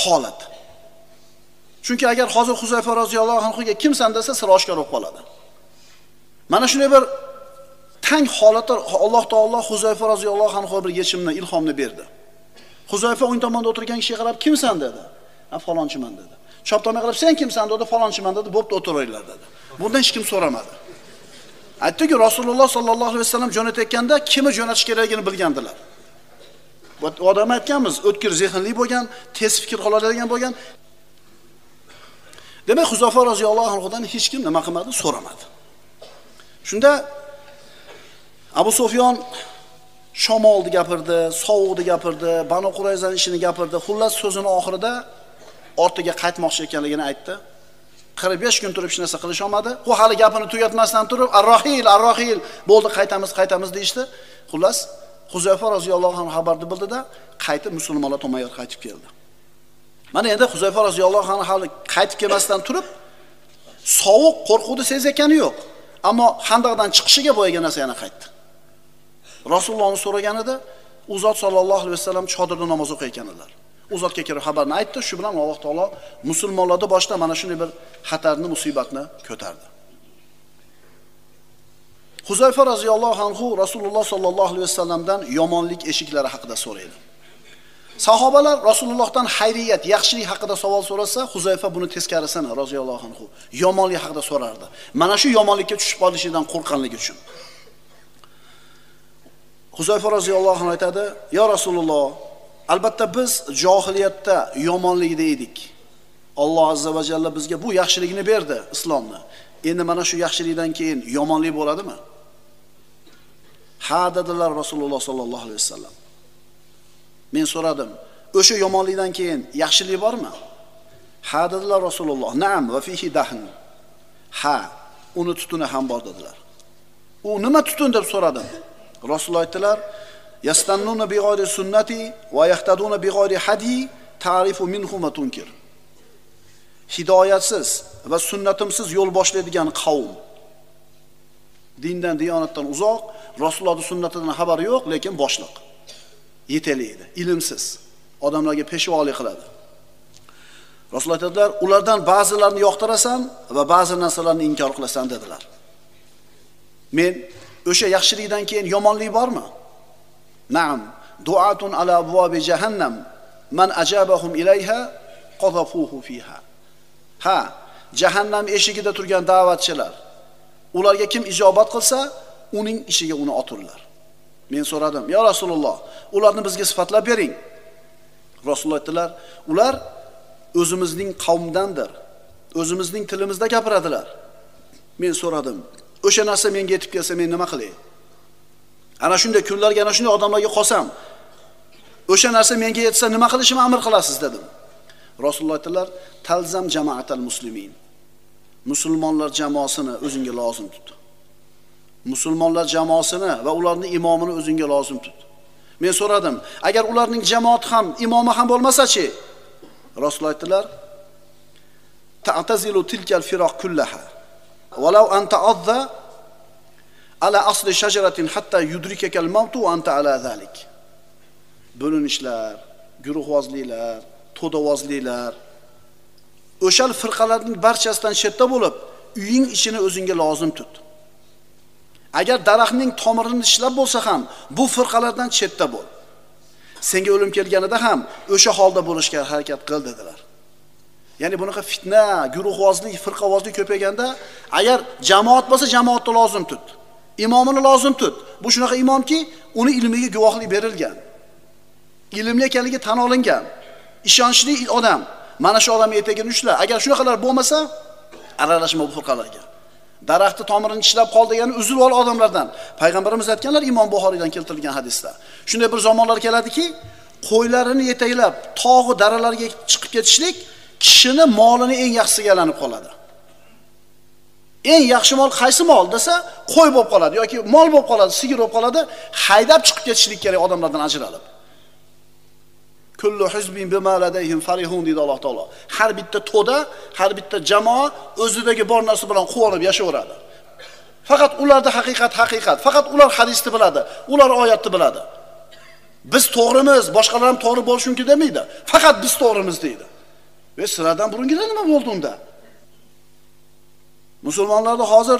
holat. Chunki agar hozir Huzayfa roziyallohu anhuga kimsan desa sir oshkor bo'lib qoladi. Mana shunday bir tang holatda Alloh taolo Huzayfa roziyallohu anhuga bir yechimni, ilhomni berdi. Huzayfa o'ng tomonda o'tirgan kishiga qarab, "Kimsan?" dedi. "Men falonchiman" dedi. Chop tomonga qarab, "Sen kimsan?" dedi. "Falonchiman" dedi. "Bo'pti, o'tiringlar" dedi. Bundan hech kim so'ramadi. Aytdiki, Rasululloh sallallohu alayhi vasallam jo'natayotganda kimni jo'natish kerakligini bilgandilar. Bu odam aytganmiz, o'tkir zehnli bo'lgan, tez fikr qiladigan bo'lgan. Demak, Huzayfa roziyallohu anhudan hech kim nima qilmadi, so'ramadi. Shunda Abu Sufyon shamolni gapirdi, sovuqni gapirdi, Banu Qurayzaning ishini gapirdi. Xullas so'zining oxirida ortiga qaytmoqchi ekanligini aytdi. 45 kun turib hech narsa qilisha olmadi. U hali gapini tugatmasdan turib, "Ar-Rohil, bo'ldi, qaytamiz" deydi. Xullas Huzayfa roziyallohu anhu xabarni bildida, qaytib musulmonlar tomonga qaytib keldi. Mana endi Huzayfa roziyallohu anhu hali qaytib kelmasdan turib, sovuq, qo'rquvni sezayotgani yo'q. Ammo Handaqdan chiqishiga bo'lgan narsa yana qaytdi. Rasulullohni so'raganida, u zot sallallohu alayhi vasallam chodirda namoz o'qiyotgan edilar. U zotga kelib xabarni aytdi, shu bilan Alloh taolo musulmonlarga boshda mana shunday bir xatarni, musibatni ko'tardi. Huzayfa roziyallohu anhu Rasululloh sallallohu alayhi vasallamdan yomonlik eshiklari haqida so'raydi. Sahobalar Rasulullohdan xayriyat, yaxshilik haqida savol so'rasa, Huzayfa buni teskarisini roziyallohu anhu yomonlik haqida so'rardi. Mana shu yomonlikka tushib qolishidan qo'rqqanligi uchun. Huzayfa roziyallohu anhu aytadi: "Ya Rasululloh, albatta biz jahiliyatda yomonlikda edik. Alloh azza va jalla bizga bu yaxshilikni berdi, islomni. Endi mana shu yaxshilikdan keyin yomonlik bo'ladimi?" Ha dedilar Rasululloh sallallohu alayhi vasallam. Men so'radim, "O'sha yomonlikdan keyin yaxshilik bormi?" Ha dedilar Rasululloh. "Na'am va fihi dahn." Ha, uni tutuni ham bor dedilar. "U nima tutun?" deb so'radim. Rasululloh aytdilar: "Yastannuna bi g'ayri sunnati va yahtaduna bi g'ayri hadi ta'rifu minhum wa tunkir." Hidoyatsiz va sunnatimsiz yo'l boshlaydigan qavm. Dindan, diyonatdan uzoq, Rasulullohning sunnatidan xabari yo'q, lekin boshliq. Yetelaydi, ilmsiz, odamlarga peshvolik qiladi. Rasululloh aytadilar, ulardan ba'zilarini yoqtirasan va ba'zi narsalarni inkor qilasan dedilar. Men o'sha yaxshilikdan keyin yomonlik bormi? Naam, du'atun ala abwabi jahannam, man ajabahum ilayha qadhafuhu fiha. Ha, jahannam eshigida turgan da'vatchilar. Ularga kim ijobat qilsa, uning ishiga uni oturlar. Men so'radim, "Ya Rasululloh, ularni bizga sifatlab bering." Rasululloh aytdilar, "Ular o'zimizning qavmdandir. O'zimizning tilimizda gapiradilar." Men so'radim, "O'sha narsa menga yetib kelsa men nima qilay? Ana shunday kunlarga, ana shunday odamlarga qolsam, o'sha narsa menga yetsa nima qilishimni amr qilasiz?" dedim. Rasululloh aytdilar, "Talzam jama'atal muslimin." Musulmonlar jamoasini o'zingga lozim tut. Musulmonlar jamoasini va ularning imomini o'zingga lozim tut. Men so'radim, agar ularning jamoati ham, imomi ham bo'lmasa-chi? Rasululloh aytdilar, "Ta'tazilu tilkal firaq kullaha. Walau anta azza ala asli shajaratin hatta yudrikakal mautu wa anta ala zalik." Bo'linishlar, guruhvozliklar, to'davozliklar, o'shal firqalarning barchasidan chetda bo'lib, uying ishini o'zingga lozim tut. Agar daraxtning tomirini tishlab bo'lsa ham, bu firqalardan chetda bo'l. Senga o'lim kelganida ham o'sha holda bo'lishga harakat qil dedilar. Ya'ni bunaqa fitna, guruhvozlik, firqavozlik ko'payganda, agar jamoat bo'lsa, jamoatni lozim tut. Imomini lozim tut. Bu shunaqa imomki, uni ilmiga guvohlik berilgan. Ilmli ekanligi tan olingan. Ishonchli odam. Mana shu odamni etagini ushla. Agar shunaqalar bo'lmasa, aralashma bu firqalarga. Daraxtni tomirini tishlab qoldi degani uzilib ol odamlardan. Payg'ambarimiz aytganlar Imom Buxoriydan keltirilgan hadisda. Shunday bir zamonlar keladiki, qo'ylarini yetaklab tog'i daralarga chiqib ketishlik kishini molini eng yaxshisiga aylanib qoladi. Eng yaxshi mol qaysi mol desa, qo'y bo'lib qoladi yoki mol bo'lib qoladi, sigir bo'lib qoladi, haydab chiqib ketishlik kerak odamlardan ajralib. Kullu hizbin bima ladayhim farihun deydi Alloh taolo. Har bitta to'da, har bitta jamoa o'zidagi bor narsa bilan quvonib yashayveradi. Faqat ularda haqiqat, faqat ular hadisni biladi, ular oyatni biladi. Biz to'g'rimiz, boshqalar ham to'g'ri bo'lishi mumkin demaydi. Faqat biz to'g'rimiz deydi. Ve sıradan burungilar nima bo'ldi unda? Musulmonlarni hozir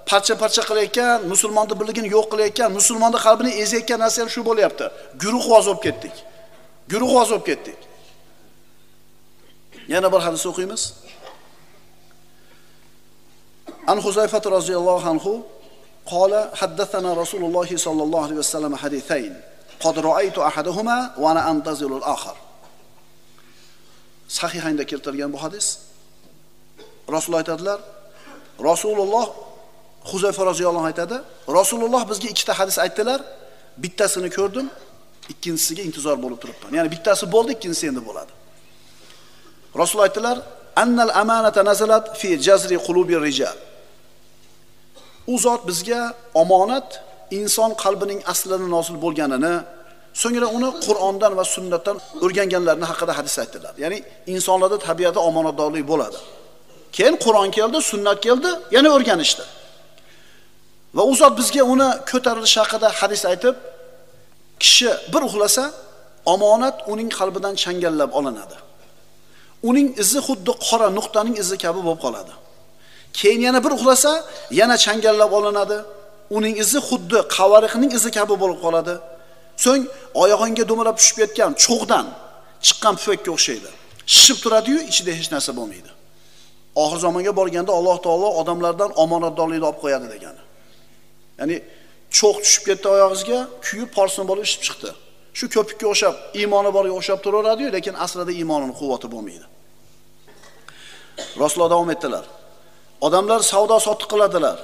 parcha-parcha qilayotgan, musulmonning birligini yo'q qilayotgan, musulmonning qalbini ezayotgan narsa ham shu bo'lyapti. Guruhvoz bo'lib ketdik. Guruhvoz bo'lib ketdik. Yana bir hadis o'qiymiz. An Huzayfa roziyallohu anhu qala haddathana Rasululloh sallallohu alayhi vasallam hadithayn. Qad ra'aytu ahaduhuma wa ana antazilu al-akhar. Sahihaynda keltirilgan bu hadis. Rasululloh aytadilar, Rasululloh Huzayfa roziyallohu aytadi, Rasululloh bizga ikkita hadis aytdilar. Bittasini ko'rdim, ikkinchisiga intizor bo'lib turibman. Ya'ni bittasi bo'ldi, ikkinchisi endi bo'ladi. Rasululloh aytdilar, annal amanata nazalat fi jazri qulubi rijal. U zot bizga omonat inson qalbining aslini nozil bo'lganini, so'ngra uni Qur'ondan va sunnatdan o'rganganlarning haqida hadis aytdilar. Ya'ni insonlarda tabiati omonatdorlik bo'ladi. Keyin Qur'on keldi, sunnat keldi, yana o'rganishdi. Va u zot bizga uni ko'tarilish haqida hadis aytib, kishi bir uxlasa, omonat uning qalbidan changallab olinadi. Uning izi xuddi qora nuqtaning izi kabi bo'lib qoladi. Keyin yana bir uxlasa, yana changallab olinadi. Uning izi xuddi qavariqning izi kabi bo'lib qoladi. So'ng oyog'ingga do'malab tushib ketgan cho'g'dan chiqqan pufakka o'xshaydi. Shishib turadi-yu, ichida hech narsa bo'lmaydi. Oxir zamonga borganda Alloh taolo odamlardan omonatdorlikni olib qo'yadi degani. Ya'ni cho'g' tushib ketdi oyog'ingizga, kuyib porsin bo'lib ishib chiqdi. Shu ko'pikka o'xshab, iymoni borga o'xshab turaveradi-yu, lekin aslida iymonining quvvati bo'lmaydi. Rasululloh davom etdilar. Odamlar savdo sotiq qiladilar,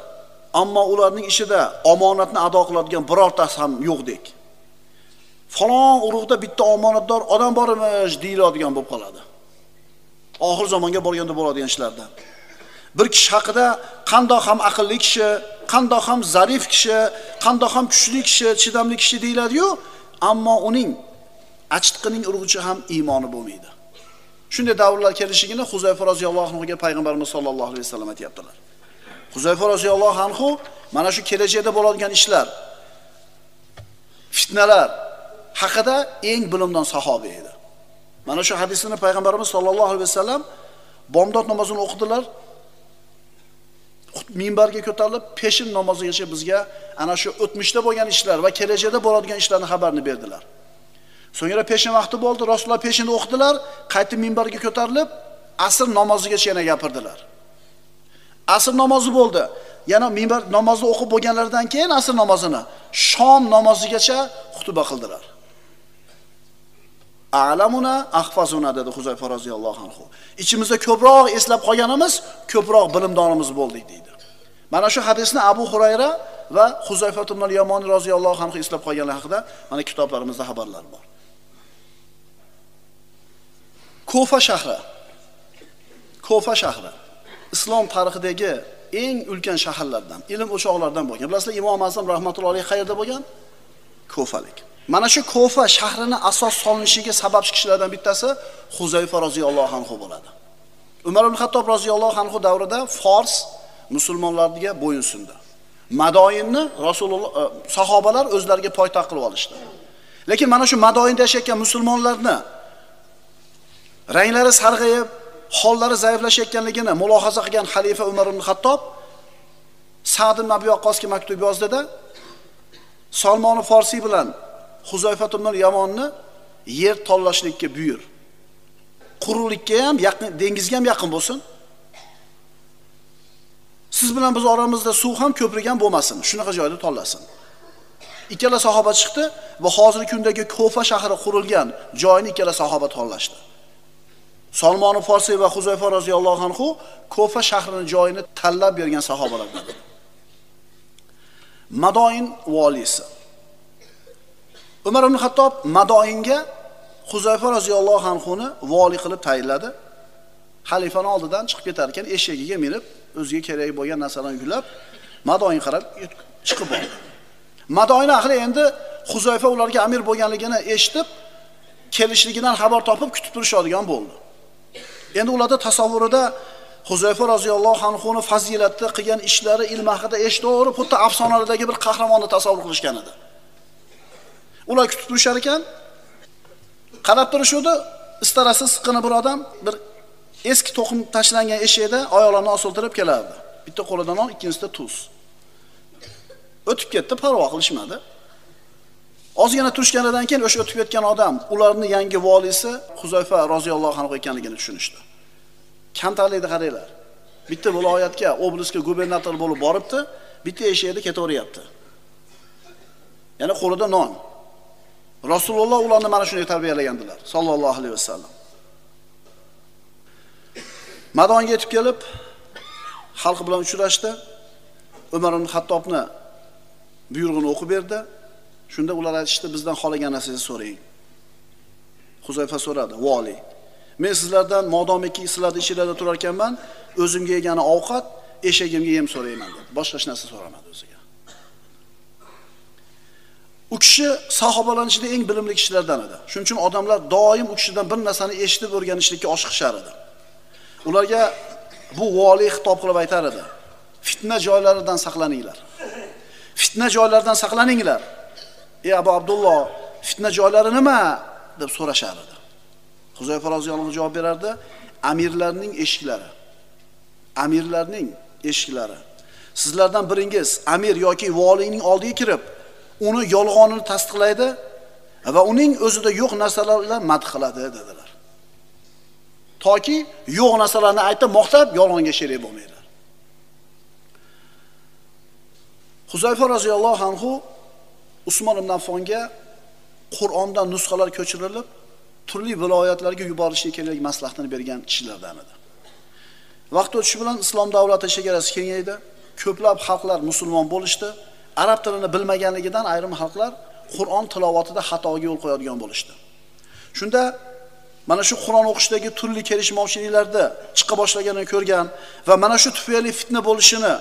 ammo ularning ishida omonatni ado qiladigan birortasi ham yo'qdek. Falon urug'da bitta omonatdor odam bor emish deyiladigan bo'lib qoladi. Oxir zamonga borganda bo'ladigan ishlardan. Bir kishi haqida qandoq ham aqlli kishi, qandoq ham zarif kishi, qandoq ham kuchli kishi, chidamli kishi deyiladi-yu, ammo uning achitqining urg'ichi ham iymoni bo'lmaydi. Shunday davrlar kelishigini Huzayfa roziyallohu anhuga payg'ambarimiz sollallohu alayhi vasallam aytibdilar. Huzayfa roziyallohu anhu mana shu kelajakda bo'ladigan ishlar, fitnalar haqida eng bilimdon sahoba edi. Mana shu hadisini payg'ambarimiz sollallohu alayhi vasallam bomdod namozini o'qidilar. Minbarga ko'tarilib peshin namozigacha bizga ana shu o'tmishda bo'lgan ishlar va kelajakda bo'ladigan ishlarning xabarini berdilar. So'ngra peshin vaqti bo'ldi, Rasululloh peshinni o'qidilar, qaytib minbarga ko'tarilib asr namozigacha yana gapirdilar. Asr namozi bo'ldi. Yana minbar namozini o'qib bo'lganlardan keyin asr namozini shom namozigacha xutba qildilar. A'lamuna ahfazuna dedi Huzayfa roziyallohu anhu. İçimizde ko'proq eslab qolganimiz, ko'proq bilimdonimiz bo'ldik deydi. Mana shu hadisni Abu Hurayra va Huzayfa ibn al-Yamani roziyallohu anhu eslab qolganlar haqida mana kitoblarimizda xabarlar bor. Kufa shahri. Kufa shahri islom tarixidagi eng ulkan shaharlardan, ilm o'choqlaridan bo'lgan. Bilasizlar, Imom Azam rahmatullohi alayhi qayerda bo'lgan? Kufalik. Mana shu Kufa shahrini asos solinishiga sababchi kishilardan bittasi Huzayfa roziyallohu anhu bo'ladi. Umar ibn Xattob roziyallohu anhu davrida Fors musulmonlarga bo'yinsundi. Madoinni Rasululloh sahobalar o'zlariga poytaxt qilib olishdi. Lekin mana shu Madoinda yashayotgan musulmonlarni ranglari sarg'ayib, hollari zaiflashayotganligini mulohaza qilgan xalifa Umar ibn Xattob Sa'd ibn Abi Waqqosga maktub yozdida Salmon Farsi bilan Huzayfa ibn al-Yamonni yer tollashlikka buyur. Quruqlikka ham yaqin, dengizga ham yaqin bo'lsin. Siz bilan biz oramizda suv ham ko'prik ham bo'lmasin. Shunaqa joyda tollasin. Ikkala sahoba chiqdi va hozirgi kundagi Kufa shahri qurilgan joyni ikkala sahoba tollashdi. Salmon Farsi va Huzayfa roziyallohu anhu Kufa shahrining joyini tanlab bergan sahobalardan. Madoin valisi. Umar ibn Xattob Madoinga Huzayfa roziyallohu anhuni vali qilib tayinladi. Xalifaning oldidan chiqib ketar ekan, eshagiga minib, o'ziga kerak bo'lgan narsalarni yuklab, Madoin qarab chiqib oldi. Madoin ahli endi Huzayfa ularga amir bo'lganligini eshitib, kelishligidan xabar topib kutib turishadigan bo'ldi. Endi ularda tasavvurida Huzayfa roziyallohu anhuning fazilatli qilgan ishlari ilm haqida eshitib, xuddi afsonalardagi bir qahramonni tasavvur qilishgan edi. Ular kutib turishar ekan, qarab turishdi, istarasiz siqqini bir odam bir eski to'qim tashlangan eshikda oyoqlarini osiltirib kelardi. Bitta qo'lidan non, ikkinchisida tuz. O'tib ketdi, parvo qilishmadi. Ozgina turishganidan keyin o'sha o'tib ketgan odam ularning yangi valisi Huzayfa roziyallohu anhu ekanligini tushunishdi. Kamtarlikni qaranglar. Bitta viloyatga, oblastga gubernator bo'lib boribdi, bitta eshikda ketaveryapti. Ya'ni qo'lida non. Rasululloh ularni mana shunday tarbiyalagandilar, sallallohu alayhi vasallam. Madonga yetib kelib, xalq bilan uchrashdi. Umar ibn Xattobni buyrug'ini o'qib berdi. Shunda ular aytishdi, bizdan xohlagan narsangizni so'rang. Huzayfa so'radi, vali. Men sizlardan modomiki sizlarning ichingizda turar ekanman, o'zimga yegani ovqat, eshagimga yem so'rayman dedi. Boshqa hech narsa so'ramadi o'ziga. U kishi sahobalarning ichida eng bilimli kishilardan edi. Shuning uchun odamlar doim u kishidan bir narsani eshitib o'rganishlikka oshiqishar edi. Ularga bu vali xitob qilib aytar edi. Fitna joylaridan saqlaninglar. Fitna joylaridan saqlaninglar. Ey Abu Abdulloh, fitna joylari nima deb so'rashar edi. Huzayfa roziyallohu anhu javob berardi, amirlarning eshiklari. Amirlarning eshiklari. Sizlardan biringiz amir yoki valining oldiga kirib, uni yolg'onini tasdiqlaydi va uning o'zida yo'q narsalar bilan madh qiladi dedilar. Toki yo'q narsalarni aytib maqtab yolg'onga sherik bo'lmaydi. Huzayfa roziyallohu anhu Usmon ibn Affonga Qur'ondan nusxalar ko'chirilib, turli viloyatlarga yuborishga kerak maslahatini bergan kishilardan edi. Vaqt o'tishi bilan islom davlati chegarasi kengaydi, ko'plab xalqlar musulmon bo'lishdi. Arab tilini bilmaganligidan ayrim xalqlar Qur'on tilovatida xatoga yo'l qo'yadigan bo'lishdi. Shunda mana shu Qur'on o'qishdagi turli kelishmovchiliklarda chiqa boshlaganini ko'rgan va mana shu tufayli fitna bo'lishini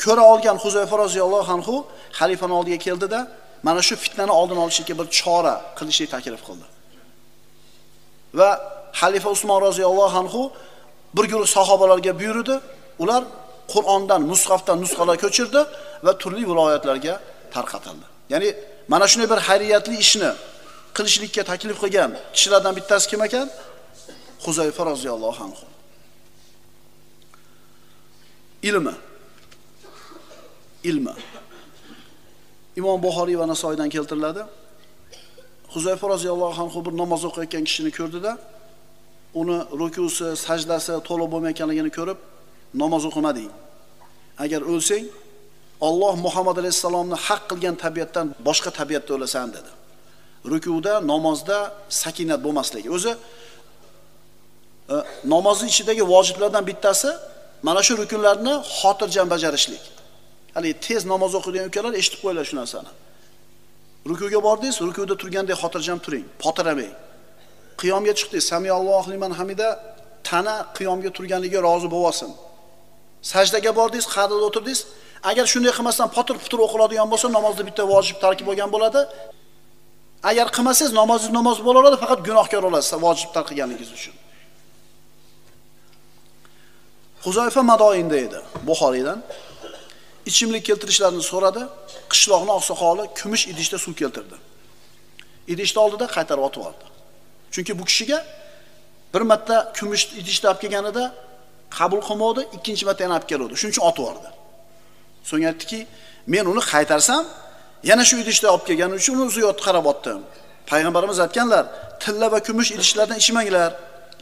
ko'ra olgan Huzayfa roziyallohu anhu xalifaning oldiga keldida, mana shu fitnani oldini olishga bir chora qilishni taklif qildi. Va xalifa Usmon roziyallohu anhu bir guruh sahobalarga buyurdi, ular Qur'ondan, mushafdan nusxalar ko'chirdi va turli viloyatlarga tarqatildi. Ya'ni mana shunday bir xayriyatli ishni qilishlikka taklif qilgan kishilardan bittasi kim ekan? Huzayfa roziyallohu anhu. Ilmi. Imom Buxoriy va Nasoiydan keltiriladi. Huzayfa roziyallohu anhu bir namoz o'qiyotgan kishini ko'rdi-da, uni rukusi, sajdasi to'liq bo'lmayotganligini ko'rib, namoz o'qimading. Agar o'lsang, Alloh Muhammad alayhisalomni haq qilgan tabiatdan boshqa tabiatda o'lasan dedi. Rukuda, namozda sakinat bo'lmasligi. O'zi namozning ichidagi vojiblardan bittasi mana shu rukunlarni xotirjam bajarishlik. Hali tez namoz o'qigan ukalar eshitib qo'yinglar shu narsani. Rukuga bordingiz, rukuda turgandek xotirjam turing, potiramang. Qiyomga chiqdingiz, Samiyallohu liman hamida, tana qiyomga turganligiga rozi bo'lsin. Sajdaga bordingiz, qa'dada o'tirdingiz. Agar shunday qilmasdan potir-putir o'qiladigan bo'lsa, namozda bitta vojib tark bo'lgan bo'ladi. Agar qilmasangiz namozingiz namoz bo'laveradi, faqat gunohkor bo'lasiz vojib tark qilganingiz uchun. Huzayfa Madoinda edi, Buxoriydan. Ichimlik keltirishlarini so'radi. Qishloqning oqsoqoli kumush idishda suv keltirdi. Idishni oldida qaytarib otib oldi. Chunki bu kishiga bir marta kumush idishda olib kelganida qabul qilmadi, ikkinchi marta yana olib keldi. Shuning uchun otib oldi. So'ng aytdiki, men uni qaytarsam, yana shu idishda olib kelgani uchun uni uziyotga qarab otdim. Payg'ambarimiz aytganlar, tilla va kumush idishlardan ichmanglar,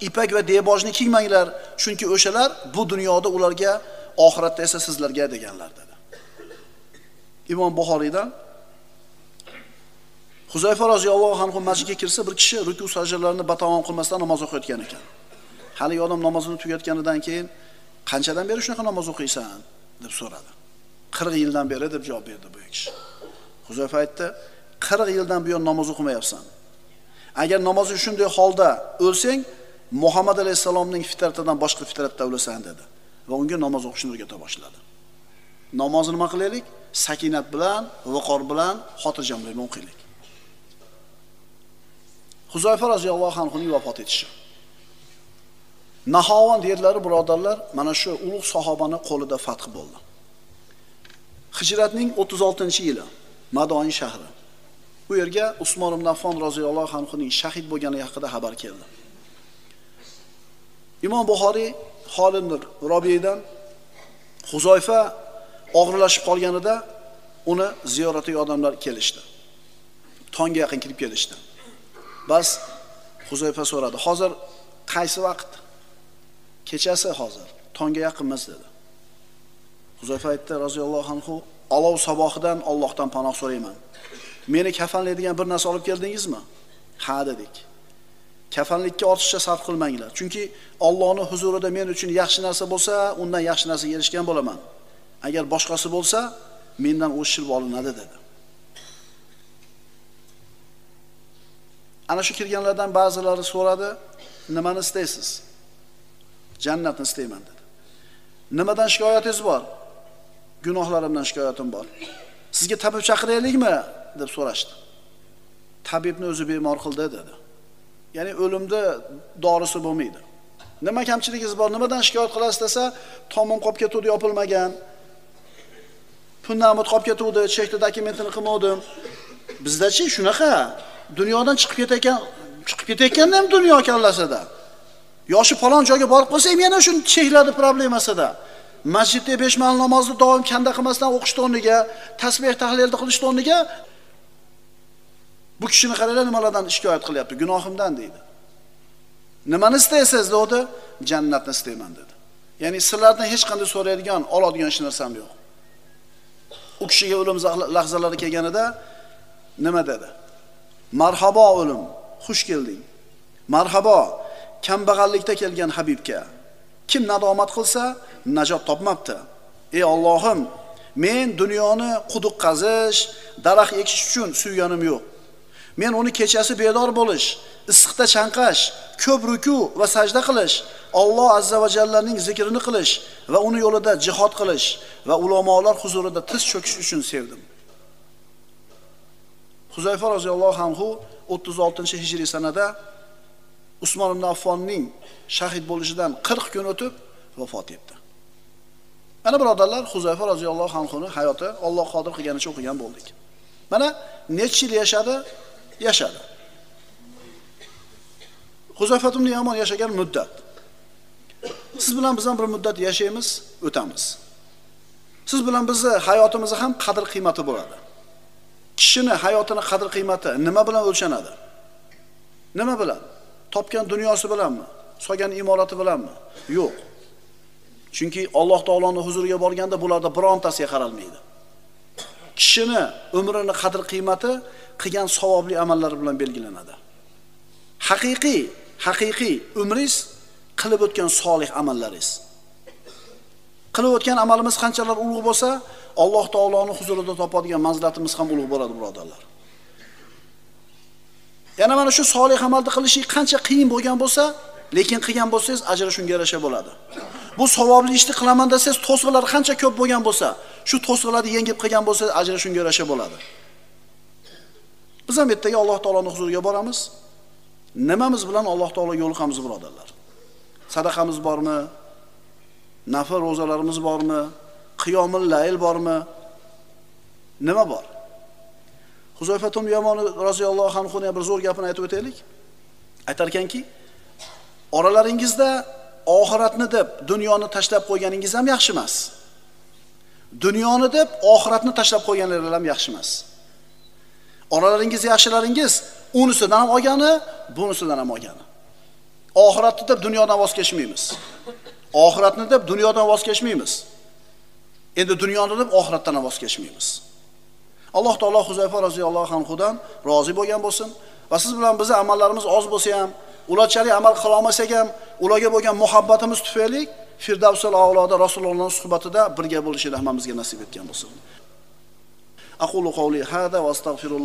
ipak va debojni kiymanglar, chunki o'shalar bu dunyoda ularga, oxiratda esa sizlarga deganlar dedi. Imom Buxoriydan Huzayfa roziyallohu anhu masjidga kirsa, bir kishi ruku sajdalarni batamom qilmasdan namoz o'qiyotgan ekan. Hali odam namozini tugatganidan keyin qanchadan beri shunaqa namoz o'qiysan deb so'radi. 40 yildan beri deb javob berdi bu kishi. Huzayfa aytdi, 40 yildan buyon namoz o'qimayapsan. Agar namozni shunday holda o'lsang, Muhammad alayhisalomning fitratidan boshqa fitratda o'lasan dedi. Va unga namoz o'qishni o'rgata boshladi. Namozni nima qilaylik? Sakinat bilan, viqor bilan, xotirjam bilan o'qiylik. Huzayfa roziyallohu anhuning vafot etishi. Nahovand yerlari birodarlar, mana shu ulug' sahobani qo'lida fath bo'ldi. Hijratning 36-yili Madon shahri. Bu yerga Usmon ibn Affon roziyallohu anhuning shahid bo'lgani haqida xabar keldi. Imom Buxoriy Xolid Robiydan Huzayfa og'irlashib qolganida uni ziyoratiga odamlar kelishdi. Tongga yaqin kirib kelishdi. Bas Huzayfa so'radi: "Hozir qaysi vaqt?" "Kechasi hozir, tongga yaqinmiz" dedi. Huzayfa aytdi roziyallohu anhu: "Olov sabohidan Allohdan panoh so'rayman. Meni kafanlaydigan bir narsa olib keldingizmi?" "Ha" dedik. Kafanlikka ortiqcha sarf qilmanglar. Chunki Allohning huzurida men uchun yaxshi narsa bo'lsa, undan yaxshi narsaga erishgan bo'laman. Agar boshqasi bo'lsa, mendan o'shilib olinadi dedi. Ana shu kirganlardan ba'zilari so'radi: "Nimani istaysiz?" "Jannatni istayman" dedi. "Nimadan shikoyatingiz bor?" "Gunohlarimdan shikoyatim bor." "Sizga tabib chaqiraylikmi?" deb so'rashdi. "Tabibni o'zi bemor qildi" dedi. Ya'ni o'limda dorisi bo'lmaydi. Nima kamchiligingiz bor? Nimadan shikoyat qilasiz desa, tomim qolib ketuvdi, yopilmagan. Punnamut qolib ketuvdi, chekda dokumentini qilmadim. Bizda-chi shunaqa. Dunyodan chiqib ketayotganda ham dunyo kallasida. Yoshi falon joyga borib qolsa ham yana shu chekladi problemasida. Masjidda 5 vaqt namozni doim kanda qilmasdan o'qishni o'rniga, tasbih tahlilni qilishni o'rniga bu kishini qaranglar nimalardan shikoyat qilyapti, gunohimdan deydi. Nimani istaysiz dedi? Jannatni istayman dedi. Ya'ni sizlardan hech qanday so'raydigan, oladigan hech narsam yo'q. U kishiga o'lim lahzalari kelganida nima dedi? Marhabo o'lim, xush kelding. Marhabo kambag'allikda kelgan Habibga. Kim nadomat qilsa, najot topmabdi. Ey Allohim, men dunyoni quduq qazish, daraxt ekish uchun suyganim yo'q. Men uni kechasi bedor bo'lish, issiqda chanqash, ko'p ruku va sajda qilish, Alloh azza va jallaning zikrini qilish va uni yo'lida jihad qilish va ulamolar huzurida tiz cho'kish uchun sevdim. Huzayfa roziyallohu anhu 36-hijriy sanada Usmon ibn Affonning shahid bo'lishidan 40 kun o'tib vafot etdi. Mana birodarlar, Huzayfa roziyallohu anhuning hayoti Alloh qodir qilganicha o'qigan bo'ldik. Mana necha yil yashadi. Huzayfa ibn Yamon yashagan muddat. Siz bilan biz ham bir muddat yashaymiz, o'tamiz. Siz bilan bizni hayotimizni ham qadr qiymati bo'ladi. Kishini hayotini qadr qiymati nima bilan o'lchanadi? Nima bilan? Topgan dunyosi bilanmi? Solgan imorati bilanmi? Yo'q. Chunki Alloh taoloning huzuriga borganda bularda birontasiga qaralmaydi. Kishini umrini qadr qiymati qilgan savobli amallari bilan belgilanadi. Haqiqiy umringiz qilib o'tgan solih amallaringiz. Qilib o'tgan amalimiz qanchalar ulug' bo'lsa, Alloh taoloning huzurida topadigan manzilatimiz ham ulug' bo'ladi, birodarlar. Yana mana shu solih amalni qilish qancha qiyin bo'lgan bo'lsa, lekin qilgan bo'lsangiz, ajri shunga yarasha bo'ladi. Bu savobli ishni qilaman desangiz, to'siqlar qancha ko'p bo'lgan bo'lsa, shu to'siqlarni yengib qilgan bo'lsangiz, ajri shunga yarasha bo'ladi. Biz ham ertaga Alloh taoloning huzuriga boramiz. Nimamiz bilan Alloh taologa yo'liqamiz, birodarlar? Sadaqamiz bormi? Nafl ro'zalarimiz bormi? Qiyomul layl bormi? Nima bor? Huzayfa ibn Yamon roziyallohu anhuning bir zo'r gapini aytib o'taylik. Aytar ekanki, oralaringizda oxiratni deb dunyoni tashlab qo'yganingiz ham yaxshi emas. Dunyoni deb oxiratni tashlab qo'yganlaringiz ham yaxshi emas. Oralaringiz yaxshilaringiz unisidan ham olgani, bunisidan ham olgani. Oxiratni deb dunyodan voz kechmaymiz. Oxiratni deb dunyodan voz kechmaymiz. Endi dunyoni deb oxiratdan ham voz kechmaymiz. Alloh taolo Huzayfa roziyallohu anhudan rozi bo'lgan bo'lsin va siz bilan bizning amallarimiz oz bo'lsa ham, ularchalik amal qila olmasak ham, ularga bo'lgan muhabbatimiz tufayli Firdavsul A'loda Rasulullohning suhbatida birga bo'lishni hammamizga nasib etgan bo'lsin. Aqulu qawli hada va astagfirullah.